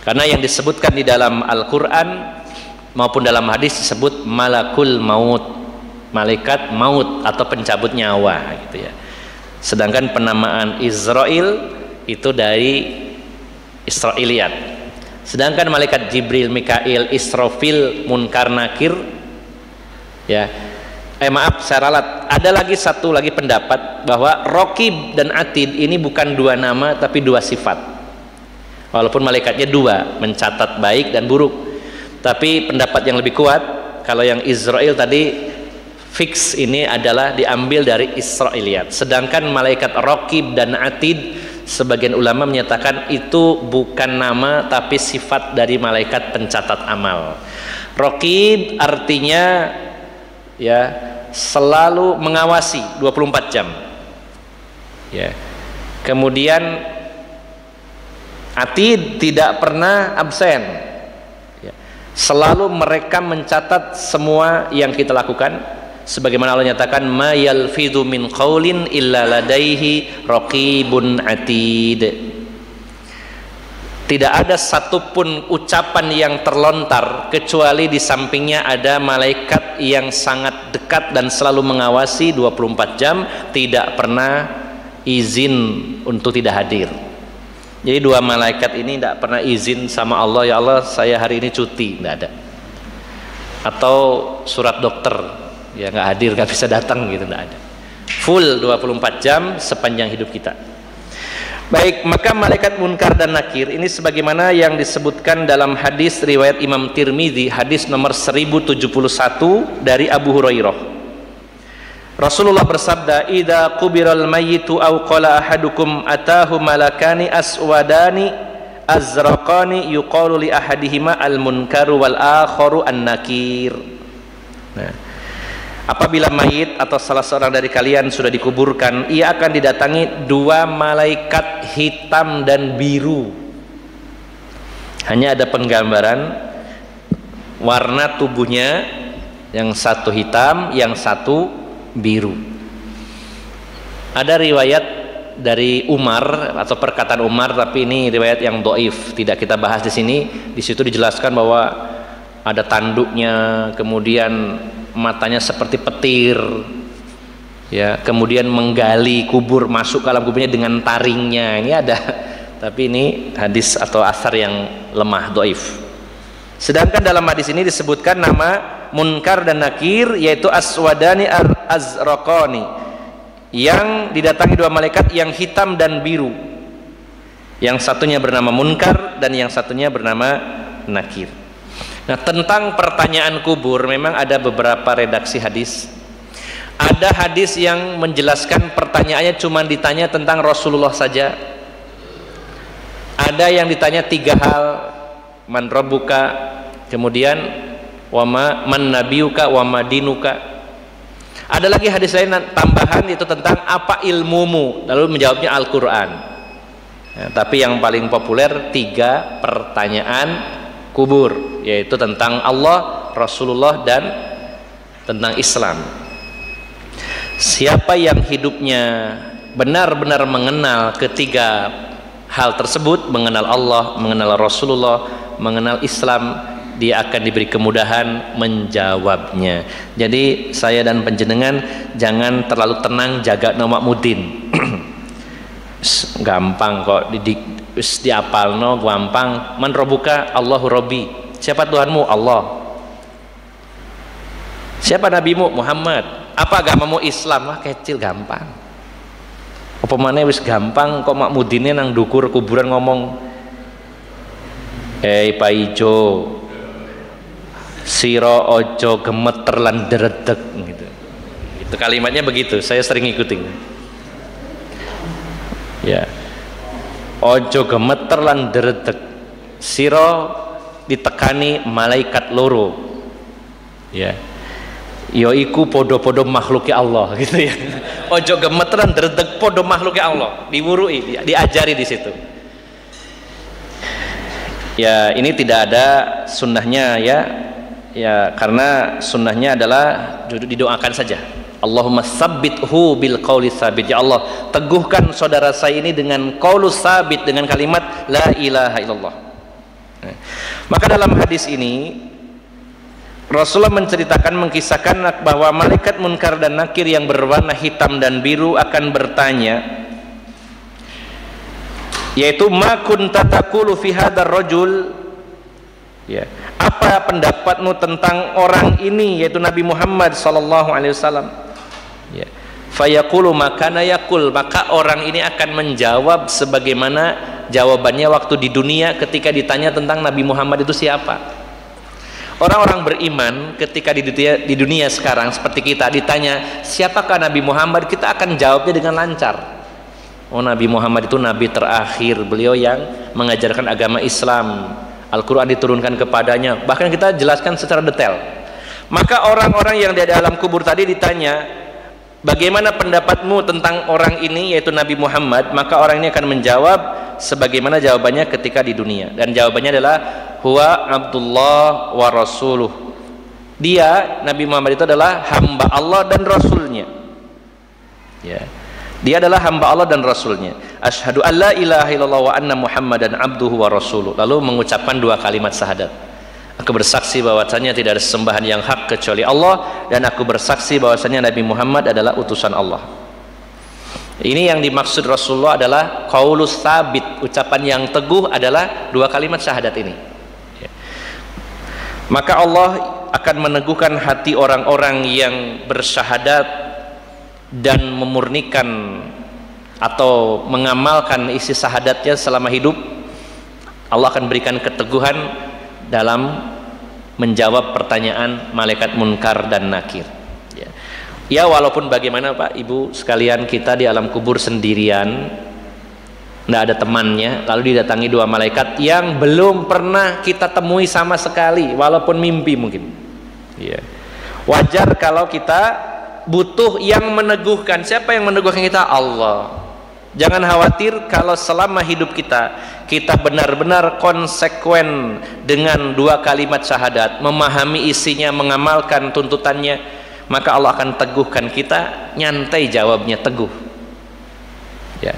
Karena yang disebutkan di dalam Al-Quran maupun dalam hadis disebut malakul maut, malaikat maut atau pencabut nyawa gitu ya. Sedangkan penamaan Israel itu dari Israiliyat. Sedangkan malaikat Jibril, Mikail, Israfil, Munkar, Nakir, ya, maaf saya ralat, ada lagi satu lagi pendapat bahwa Raqib dan Atid ini bukan 2 nama tapi 2 sifat, walaupun malaikatnya 2, mencatat baik dan buruk. Tapi pendapat yang lebih kuat, kalau yang Israel tadi fix ini adalah diambil dari Israiliyat. Sedangkan malaikat Raqib dan Atid, sebagian ulama menyatakan itu bukan nama tapi sifat dari malaikat pencatat amal. Raqib artinya ya selalu mengawasi 24 jam ya. Kemudian Atid tidak pernah absen ya. Selalu mereka mencatat semua yang kita lakukan, sebagaimana Allah nyatakan ma yalfidhu min qaulin illa ladaihi raqibun atid. Tidak ada satupun ucapan yang terlontar kecuali di sampingnya ada malaikat yang sangat dekat dan selalu mengawasi 24 jam, tidak pernah izin untuk tidak hadir. Jadi 2 malaikat ini tidak pernah izin sama Allah, ya Allah saya hari ini cuti, tidak ada. Atau surat dokter, ya nggak hadir, nggak bisa datang gitu, tidak ada. Full 24 jam sepanjang hidup kita. Baik, maka malaikat Munkar dan Nakir ini sebagaimana yang disebutkan dalam hadis riwayat Imam Tirmidzi, hadis nomor 1071 dari Abu Hurairah. Rasulullah bersabda, "Idza qubiral mayyitu aw qala ahadukum atahu malakani aswadani azraqani yuqalu li ahadihima al-munkaru wal akharu an-nakir." Nah, apabila mayit atau salah seorang dari kalian sudah dikuburkan, ia akan didatangi 2 malaikat hitam dan biru. Hanya ada penggambaran warna tubuhnya, yang satu hitam, yang satu biru. Ada riwayat dari Umar atau perkataan Umar, tapi ini riwayat yang dhaif, tidak kita bahas di sini. Di situ dijelaskan bahwa ada tanduknya, kemudian matanya seperti petir ya, kemudian menggali kubur, masuk ke dalam kuburnya dengan taringnya. Ini ada, tapi ini hadis atau asar yang lemah, dhaif. Sedangkan dalam hadis ini disebutkan nama Munkar dan Nakir, yaitu aswadani azraqani, yang didatangi 2 malaikat yang hitam dan biru, yang satunya bernama Munkar dan yang satunya bernama Nakir. Nah, tentang pertanyaan kubur memang ada beberapa redaksi hadis. Ada hadis yang menjelaskan pertanyaannya cuma ditanya tentang Rasulullah saja. Ada yang ditanya 3 hal, man rabbuka, kemudian wama man nabiyuka wama dinuka. Ada lagi hadis lain tambahan, itu tentang apa ilmumu, lalu menjawabnya Al-Quran. Nah, tapi yang paling populer 3 pertanyaan kubur, yaitu tentang Allah, Rasulullah, dan tentang Islam. Siapa yang hidupnya benar-benar mengenal ketiga hal tersebut, mengenal Allah, mengenal Rasulullah, mengenal Islam, dia akan diberi kemudahan menjawabnya. Jadi saya dan panjenengan jangan terlalu tenang, jaga nama mudin. Gampang kok diapalno, gampang. Man rabbuka? Allahu rabbi. Siapa Tuhanmu? Allah. Siapa nabimu? Muhammad. Apa agamamu? Islam. Wah kecil, gampang. Apa maneh wis gampang kok makmudine nang dukur kuburan ngomong, Pak Ijo, siro ojo gemeter lan deredeg gitu. Itu kalimatnya begitu, saya sering ikutin. Ya. Ojo gemeter lan deredeg. Siro ditekani malaikat loro. Ya. Yo iku podo-podo makhluki Allah gitu ya. Ojo gemeter lan deredeg podo makhluki Allah. Diwurui, diajari di situ. Ya, ini tidak ada sunnahnya ya. Ya, karena sunnahnya adalah didoakan saja. Allahumma tsabbithu bil qauli tsabit. Ya Allah, teguhkan saudara saya ini dengan qaulus tsabit, dengan kalimat la ilaha illallah. Maka dalam hadis ini Rasulullah menceritakan, mengkisahkan bahwa malaikat munkar dan nakir yang berwarna hitam dan biru akan bertanya, yaitu ma kunta taqulu fi hadzal rajul, ya, apa pendapatmu tentang orang ini, yaitu Nabi Muhammad sallallahu alaihi wasallam, ya. Fayaqulu makana yaqul, maka orang ini akan menjawab sebagaimana jawabannya waktu di dunia ketika ditanya tentang Nabi Muhammad itu siapa. Orang-orang beriman ketika di dunia sekarang seperti kita ditanya siapakah Nabi Muhammad, kita akan jawabnya dengan lancar. Oh, Nabi Muhammad itu nabi terakhir, beliau yang mengajarkan agama Islam, Al-Quran diturunkan kepadanya, bahkan kita jelaskan secara detail. Maka orang-orang yang di dalam kubur tadi ditanya, bagaimana pendapatmu tentang orang ini, yaitu Nabi Muhammad, maka orang ini akan menjawab sebagaimana jawabannya ketika di dunia, dan jawabannya adalah huwa Abdullah wa rasuluh. Dia, Nabi Muhammad itu adalah hamba Allah dan Rasulnya, ya. Dia adalah hamba Allah dan Rasulnya. Asyhadu an la ilaha illallah wa anna Muhammadan abduhu wa rasuluh. Lalu mengucapkan dua kalimat syahadat. Aku bersaksi bahwasanya tidak ada sembahan yang hak kecuali Allah, dan aku bersaksi bahwasanya Nabi Muhammad adalah utusan Allah. Ini yang dimaksud Rasulullah adalah qaulus tsabit, ucapan yang teguh adalah dua kalimat syahadat ini. Maka Allah akan meneguhkan hati orang-orang yang bersyahadat dan memurnikan atau mengamalkan isi syahadatnya selama hidup. Allah akan berikan keteguhan dalam menjawab pertanyaan malaikat munkar dan nakir. Ya, walaupun bagaimana Pak Ibu sekalian, kita di alam kubur sendirian, tidak ada temannya, lalu didatangi dua malaikat yang belum pernah kita temui sama sekali, walaupun mimpi mungkin. Ya. Wajar kalau kita butuh yang meneguhkan. Siapa yang meneguhkan kita? Allah. Jangan khawatir kalau selama hidup kita benar-benar konsekuen dengan dua kalimat syahadat, memahami isinya, mengamalkan tuntutannya, maka Allah akan teguhkan kita. Nyantai jawabnya, teguh. Ya.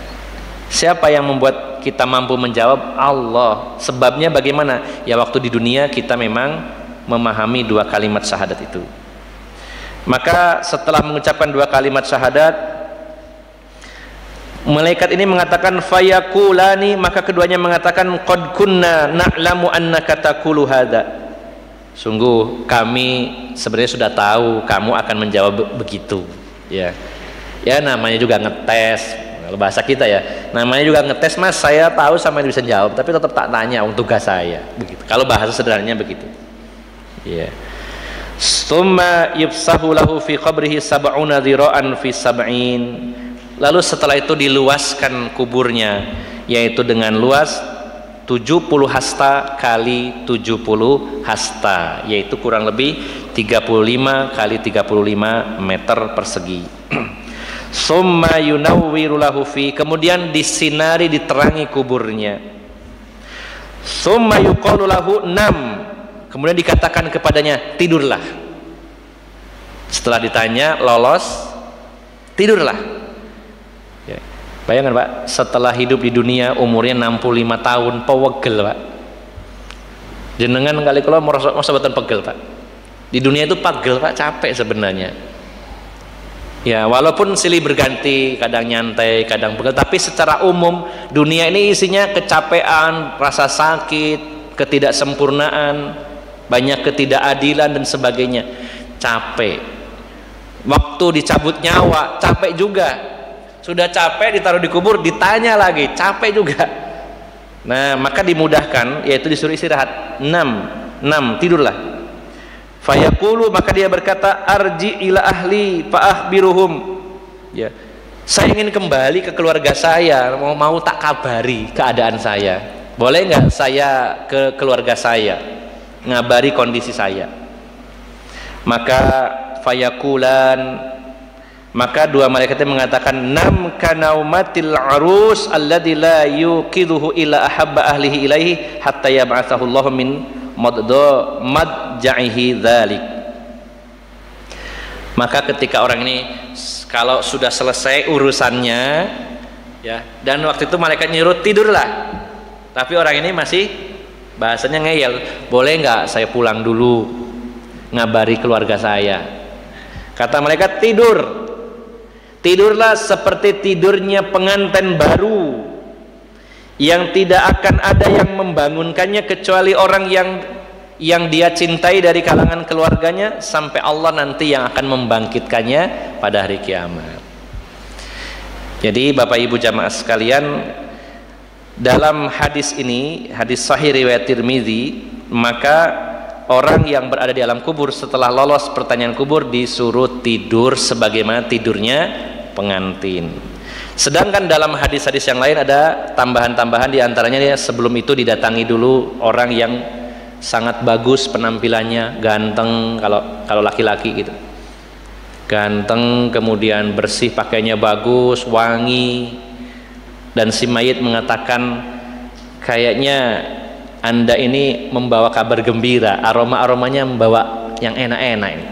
Siapa yang membuat kita mampu menjawab? Allah. Sebabnya bagaimana? Ya, waktu di dunia kita memang memahami dua kalimat syahadat itu. Maka setelah mengucapkan dua kalimat syahadat, malaikat ini mengatakan fayaqulani, maka keduanya mengatakan qad kunna na'lamu annaka taqulu hadza. Sungguh kami sebenarnya sudah tahu kamu akan menjawab begitu. Ya. Ya, namanya juga ngetes. Kalau bahasa kita ya, namanya juga ngetes, Mas. Saya tahu sama bisa jawab, tapi tetap tak tanya untuk tugas saya. Begitu. Kalau bahasa sederhananya begitu. Ya. Summa yufsahu lahu fi qabrihi sab'una dhira'an fi sab'in. Lalu setelah itu diluaskan kuburnya, yaitu dengan luas 70 hasta kali 70 hasta, yaitu kurang lebih 35 kali 35 meter persegi. Summa yunawwiru lahu fi, kemudian disinari, diterangi kuburnya. Summa yuqalu lahu nam, kemudian dikatakan kepadanya tidurlah. Setelah ditanya lolos, tidurlah. Ya. Bayangkan Pak, setelah hidup di dunia umurnya 65 tahun, pewegel Pak. Jenengan kali kalau masa beton pegel Pak. Di dunia itu pegel Pak, capek sebenarnya. Ya, walaupun silih berganti, kadang nyantai, kadang begal, tapi secara umum dunia ini isinya kecapean, rasa sakit, ketidaksempurnaan, banyak ketidakadilan dan sebagainya. Capek. Waktu dicabut nyawa, capek juga. Sudah capek ditaruh di kubur, ditanya lagi, capek juga. Nah, maka dimudahkan, yaitu disuruh istirahat. 6, tidurlah. Fayaqulu, maka dia berkata, arji ila ahli fa'akhbiruhum. Ya, saya ingin kembali ke keluarga saya, mau tak kabari keadaan saya. Boleh nggak saya ke keluarga saya, ngabari kondisi saya? Maka fayaqulan, maka dua malaikatnya mengatakan, nam kanaumatil arus alladzi la yuqidhuhu ila ahabba ahlihi ilaihi hatta yab'atsahu Allahu min madja'ihi dzalik. Maka ketika orang ini kalau sudah selesai urusannya, ya, dan waktu itu malaikat nyuruh tidurlah, tapi orang ini masih bahasanya ngeyel, boleh nggak saya pulang dulu ngabari keluarga saya? Kata malaikat, tidurlah seperti tidurnya pengantin baru, yang tidak akan ada yang membangunkannya kecuali orang yang dia cintai dari kalangan keluarganya, sampai Allah nanti yang akan membangkitkannya pada hari kiamat. Jadi Bapak Ibu jamaah sekalian, dalam hadis ini, hadis sahih riwayat Tirmidzi, maka orang yang berada di alam kubur setelah lolos pertanyaan kubur disuruh tidur sebagaimana tidurnya pengantin. Sedangkan dalam hadis-hadis yang lain ada tambahan-tambahan, diantaranya sebelum itu didatangi dulu orang yang sangat bagus penampilannya, ganteng, kalau laki-laki gitu, ganteng, kemudian bersih, pakainya bagus, wangi, dan si mayit mengatakan, kayaknya Anda ini membawa kabar gembira, aroma-aromanya membawa yang enak-enak ini.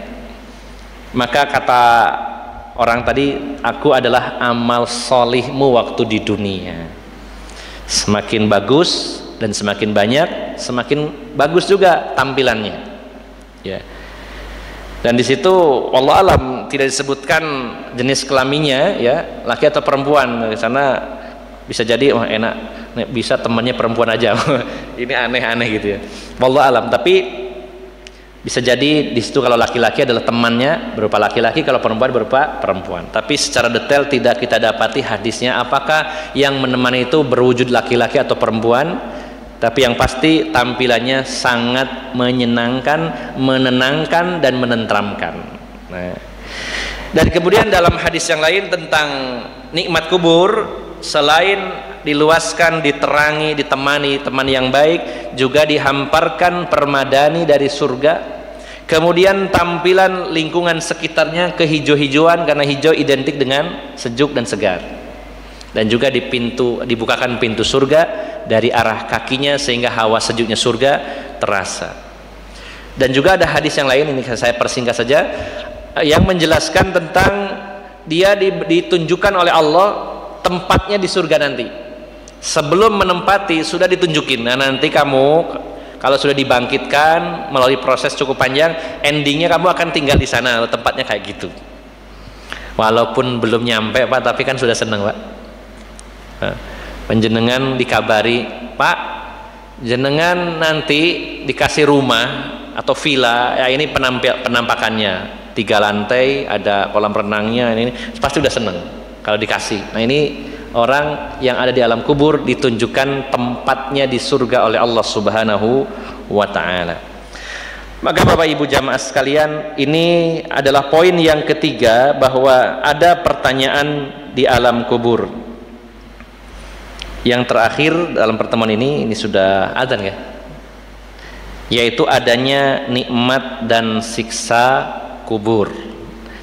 Maka kata orang tadi, aku adalah amal solihmu waktu di dunia. Semakin bagus dan semakin banyak, semakin bagus juga tampilannya. Ya. Dan di situ wallahu alam tidak disebutkan jenis kelaminnya, ya, laki atau perempuan. Di sana bisa jadi enak, bisa temannya perempuan aja. Ini aneh-aneh gitu ya. Wallahu alam. Tapi bisa jadi di situ kalau laki-laki adalah temannya berupa laki-laki, kalau perempuan berupa perempuan. Tapi secara detail tidak kita dapati hadisnya apakah yang menemani itu berwujud laki-laki atau perempuan. Tapi yang pasti tampilannya sangat menyenangkan, menenangkan dan menenteramkan. Nah, dan kemudian dalam hadis yang lain tentang nikmat kubur, selain diluaskan, diterangi, ditemani teman yang baik, juga dihamparkan permadani dari surga. Kemudian tampilan lingkungan sekitarnya kehijau-hijauan, karena hijau identik dengan sejuk dan segar. Dan juga dibukakan pintu surga dari arah kakinya sehingga hawa sejuknya surga terasa. Dan juga ada hadis yang lain, ini saya persingkat saja, yang menjelaskan tentang dia ditunjukkan oleh Allah tempatnya di surga nanti. Sebelum menempati sudah ditunjukin, nah nanti kamu kalau sudah dibangkitkan melalui proses cukup panjang, endingnya kamu akan tinggal di sana, tempatnya kayak gitu. Walaupun belum nyampe Pak, tapi kan sudah senang Pak. Penjenengan dikabari, Pak, jenengan nanti dikasih rumah atau villa, ya ini penampakannya 3 lantai, ada kolam renangnya, ini pasti udah seneng kalau dikasih. Nah ini orang yang ada di alam kubur ditunjukkan tempatnya di surga oleh Allah Subhanahu wa ta'ala. Maka Bapak Ibu jamaah sekalian, ini adalah poin yang ketiga, bahwa ada pertanyaan di alam kubur. Yang terakhir dalam pertemuan ini sudah adzan ya, yaitu adanya nikmat dan siksa kubur.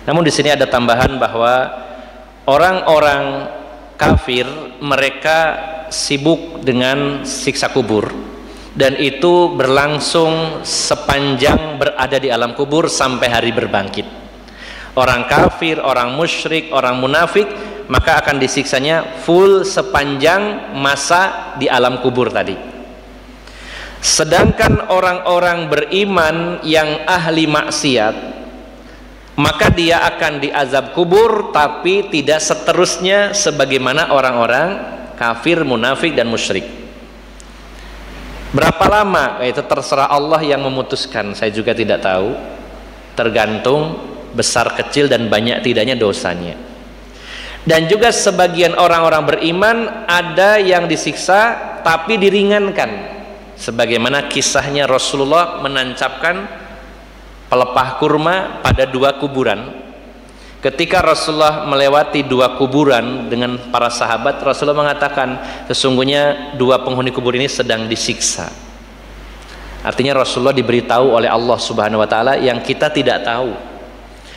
Namun di sini ada tambahan bahwa orang-orang kafir mereka sibuk dengan siksa kubur, dan itu berlangsung sepanjang berada di alam kubur sampai hari berbangkit. Orang kafir, orang musyrik, orang munafik, maka akan disiksanya full sepanjang masa di alam kubur tadi. Sedangkan orang-orang beriman yang ahli maksiat, maka dia akan diazab kubur, tapi tidak seterusnya sebagaimana orang-orang kafir, munafik dan musyrik. Berapa lama? Itu terserah Allah yang memutuskan, saya juga tidak tahu, tergantung besar kecil dan banyak tidaknya dosanya. Dan juga sebagian orang-orang beriman ada yang disiksa tapi diringankan, sebagaimana kisahnya Rasulullah menancapkan pelepah kurma pada 2 kuburan. Ketika Rasulullah melewati 2 kuburan dengan para sahabat, Rasulullah mengatakan sesungguhnya 2 penghuni kubur ini sedang disiksa. Artinya Rasulullah diberitahu oleh Allah Subhanahu wa taala yang kita tidak tahu.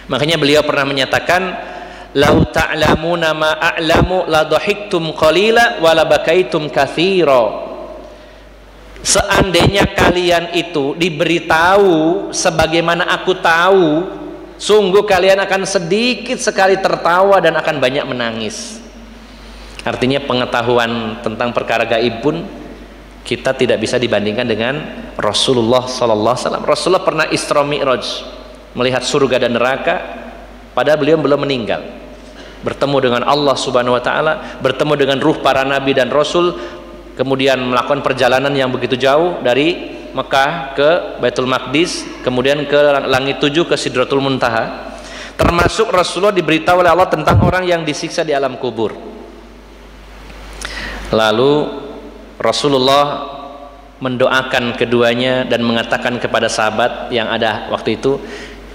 Makanya beliau pernah menyatakan, lau ta'lamuna ma a'lamu la dhahiktum qalila wa la bakaitum katsira. Seandainya kalian itu diberitahu sebagaimana aku tahu, sungguh kalian akan sedikit sekali tertawa dan akan banyak menangis. Artinya pengetahuan tentang perkara gaib pun kita tidak bisa dibandingkan dengan Rasulullah sallallahu alaihi wasallam. Rasulullah pernah Isra Mi'raj, melihat surga dan neraka, padahal beliau belum meninggal. Bertemu dengan Allah Subhanahu wa taala, bertemu dengan ruh para nabi dan rasul, kemudian melakukan perjalanan yang begitu jauh dari Mekah ke Baitul Maqdis, kemudian ke langit 7 ke Sidratul Muntaha. Termasuk Rasulullah diberitahu oleh Allah tentang orang yang disiksa di alam kubur. Lalu Rasulullah mendoakan keduanya dan mengatakan kepada sahabat yang ada waktu itu,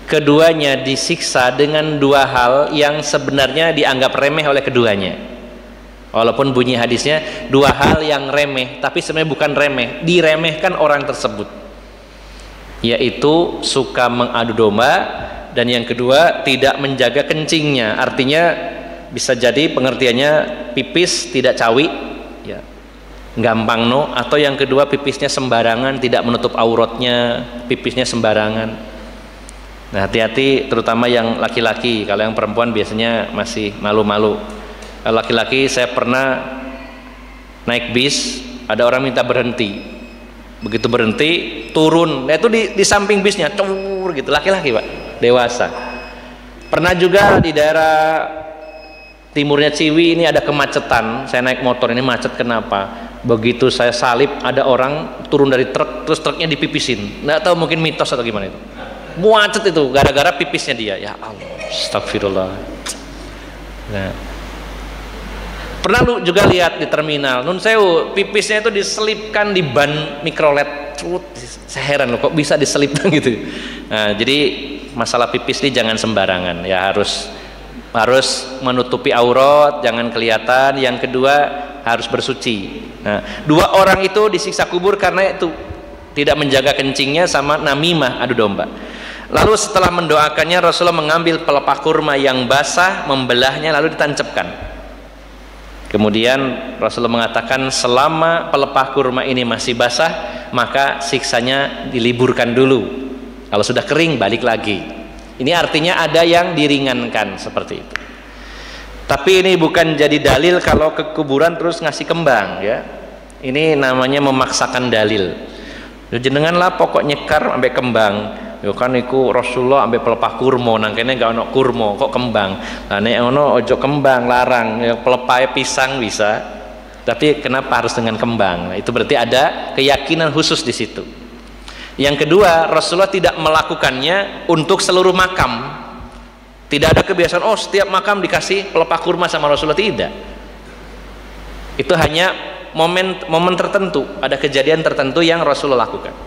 keduanya disiksa dengan 2 hal yang sebenarnya dianggap remeh oleh keduanya. Walaupun bunyi hadisnya 2 hal yang remeh, tapi sebenarnya bukan remeh, diremehkan orang tersebut, yaitu suka mengadu domba, dan yang kedua tidak menjaga kencingnya. Artinya bisa jadi pengertiannya pipis tidak cawi, ya, gampang no, atau yang kedua pipisnya sembarangan, tidak menutup auratnya, pipisnya sembarangan. Nah, hati-hati terutama yang laki-laki. Kalau yang perempuan biasanya masih malu-malu. Laki-laki, saya pernah naik bis, ada orang minta berhenti. Begitu berhenti, turun. Nah, itu di samping bisnya, cur gitu. Laki-laki, Pak, dewasa. Pernah juga di daerah timurnya Ciwi ini ada kemacetan. Saya naik motor, ini macet kenapa? Begitu saya salip, ada orang turun dari truk, terus truknya dipipisin. Nggak tahu, mungkin mitos atau gimana itu. Macet itu gara-gara pipisnya dia. Ya Allah, astagfirullah. Nah, pernah lu juga lihat di terminal Nun Sewu, pipisnya itu diselipkan di ban mikrolet. Saya heran loh, kok bisa diselipkan gitu. Nah, jadi masalah pipis ini jangan sembarangan ya, harus menutupi aurat, jangan kelihatan. Yang kedua harus bersuci. Nah, 2 orang itu disiksa kubur karena itu tidak menjaga kencingnya sama namimah, adu domba. Lalu setelah mendoakannya, Rasulullah mengambil pelepah kurma yang basah, membelahnya lalu ditancapkan. Kemudian Rasulullah mengatakan selama pelepah kurma ini masih basah, maka siksanya diliburkan dulu. Kalau sudah kering balik lagi. Ini artinya ada yang diringankan seperti itu. Tapi ini bukan jadi dalil kalau ke kuburan terus ngasih kembang ya. Ini namanya memaksakan dalil. Jenengan lah pokok nyekar sampai kembang. Yo kan iku Rasulullah ambil pelepah kurma, nang kene gak ono kurma kok kembang. Lah nek ono ojo kembang, larang. Ya pelepah pisang bisa. Tapi kenapa harus dengan kembang? Nah, itu berarti ada keyakinan khusus di situ. Yang kedua, Rasulullah tidak melakukannya untuk seluruh makam. Tidak ada kebiasaan oh setiap makam dikasih pelepah kurma sama Rasulullah, tidak. Itu hanya momen tertentu, ada kejadian tertentu yang Rasulullah lakukan.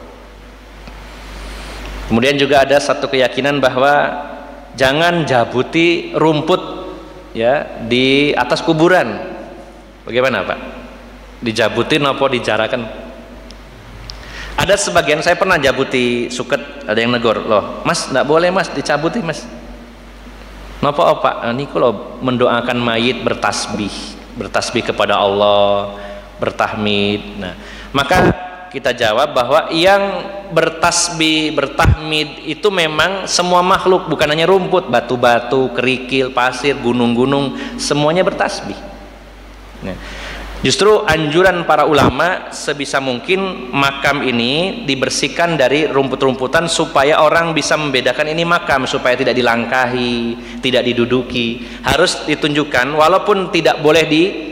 Kemudian juga ada satu keyakinan bahwa jangan jabuti rumput ya di atas kuburan. Bagaimana Pak? Dijabutin apa dijarakan? Ada sebagian, saya pernah jabuti suket, ada yang negor, loh Mas nggak boleh Mas, dicabuti Mas. Napa Pak? Ini kalau mendoakan mayit bertasbih kepada Allah, bertahmid. Nah, maka kita jawab bahwa yang bertasbih, bertahmid itu memang semua makhluk, bukan hanya rumput, batu-batu, kerikil, pasir, gunung-gunung, semuanya bertasbih. Nah, Justru anjuran para ulama sebisa mungkin makam ini dibersihkan dari rumput-rumputan supaya orang bisa membedakan ini makam, supaya tidak dilangkahi, tidak diduduki. Harus ditunjukkan walaupun tidak boleh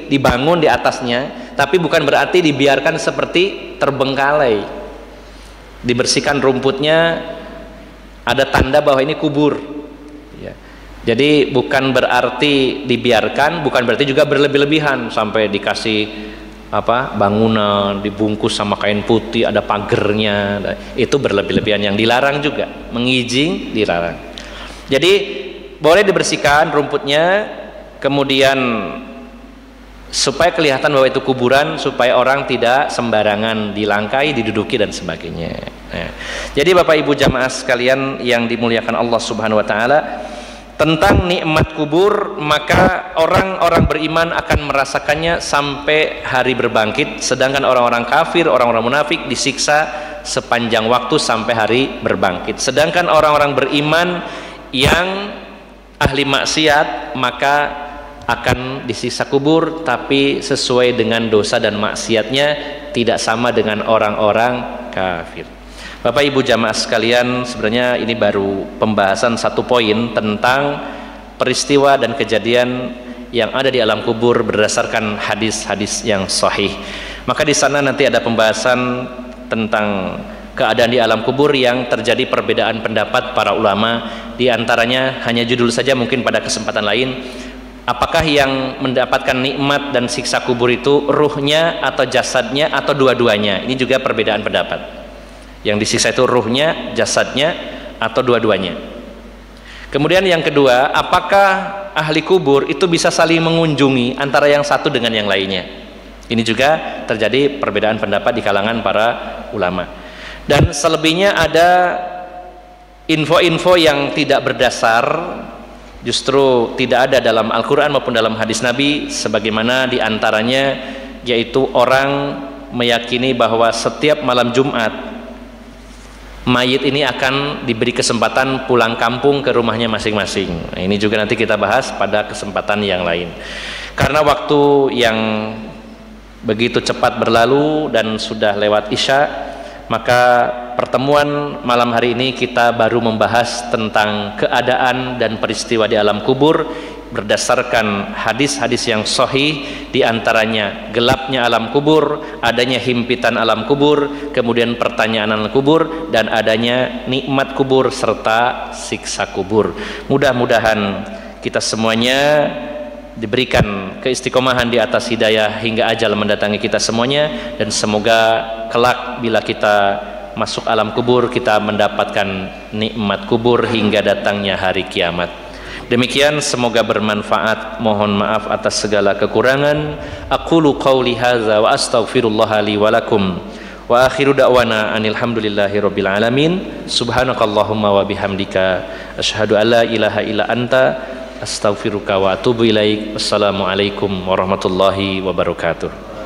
dibangun di atasnya, tapi bukan berarti dibiarkan seperti terbengkalai. Dibersihkan rumputnya, ada tanda bahwa ini kubur. Jadi bukan berarti dibiarkan, bukan berarti juga berlebih-lebihan sampai dikasih bangunan dibungkus sama kain putih, ada pagernya. Itu berlebih-lebihan, yang dilarang juga. Mengijing dilarang. Jadi boleh dibersihkan rumputnya, kemudian supaya kelihatan bahwa itu kuburan, supaya orang tidak sembarangan dilangkai, diduduki dan sebagainya. Nah, jadi Bapak Ibu jamaah sekalian yang dimuliakan Allah Subhanahu wa taala, tentang nikmat kubur, maka orang-orang beriman akan merasakannya sampai hari berbangkit, sedangkan orang-orang kafir, orang-orang munafik disiksa sepanjang waktu sampai hari berbangkit. Sedangkan orang-orang beriman yang ahli maksiat maka akan disiksa kubur, tapi sesuai dengan dosa dan maksiatnya, tidak sama dengan orang-orang kafir. Bapak Ibu jamaah sekalian, sebenarnya ini baru pembahasan satu poin tentang peristiwa dan kejadian yang ada di alam kubur berdasarkan hadis-hadis yang sahih. Maka di sana nanti ada pembahasan tentang keadaan di alam kubur yang terjadi perbedaan pendapat para ulama. Di antaranya hanya judul saja mungkin pada kesempatan lain. Apakah yang mendapatkan nikmat dan siksa kubur itu ruhnya atau jasadnya atau dua-duanya? Ini juga perbedaan pendapat. Yang disiksa itu ruhnya, jasadnya, atau dua-duanya. Kemudian yang kedua, apakah ahli kubur itu bisa saling mengunjungi antara yang satu dengan yang lainnya? Ini juga terjadi perbedaan pendapat di kalangan para ulama. Dan selebihnya ada info-info yang tidak berdasar, justru tidak ada dalam Al-Quran maupun dalam hadis Nabi, sebagaimana di antaranya yaitu orang meyakini bahwa setiap malam Jumat mayit ini akan diberi kesempatan pulang kampung ke rumahnya masing-masing. Nah, ini juga nanti kita bahas pada kesempatan yang lain. Karena waktu yang begitu cepat berlalu dan sudah lewat Isya, maka pertemuan malam hari ini kita baru membahas tentang keadaan dan peristiwa di alam kubur berdasarkan hadis-hadis yang sahih, di antaranya gelapnya alam kubur, adanya himpitan alam kubur, kemudian pertanyaan alam kubur, dan adanya nikmat kubur serta siksa kubur. Mudah-mudahan kita semuanya diberikan keistiqomahan di atas hidayah hingga ajal mendatangi kita semuanya, dan semoga kelak bila kita masuk alam kubur kita mendapatkan nikmat kubur hingga datangnya hari kiamat. Demikian, semoga bermanfaat. Mohon maaf atas segala kekurangan. Aqulu qawli hadza wa astaghfirullah li wa lakum. Wa akhiru da'wana anil hamdulillahi rabbil alamin. Subhanakallahumma wa bihamdika asyhadu an la ilaha illa anta astaghfiruka wa atubu ilaik. Wassalamualaikum warahmatullahi wabarakatuh.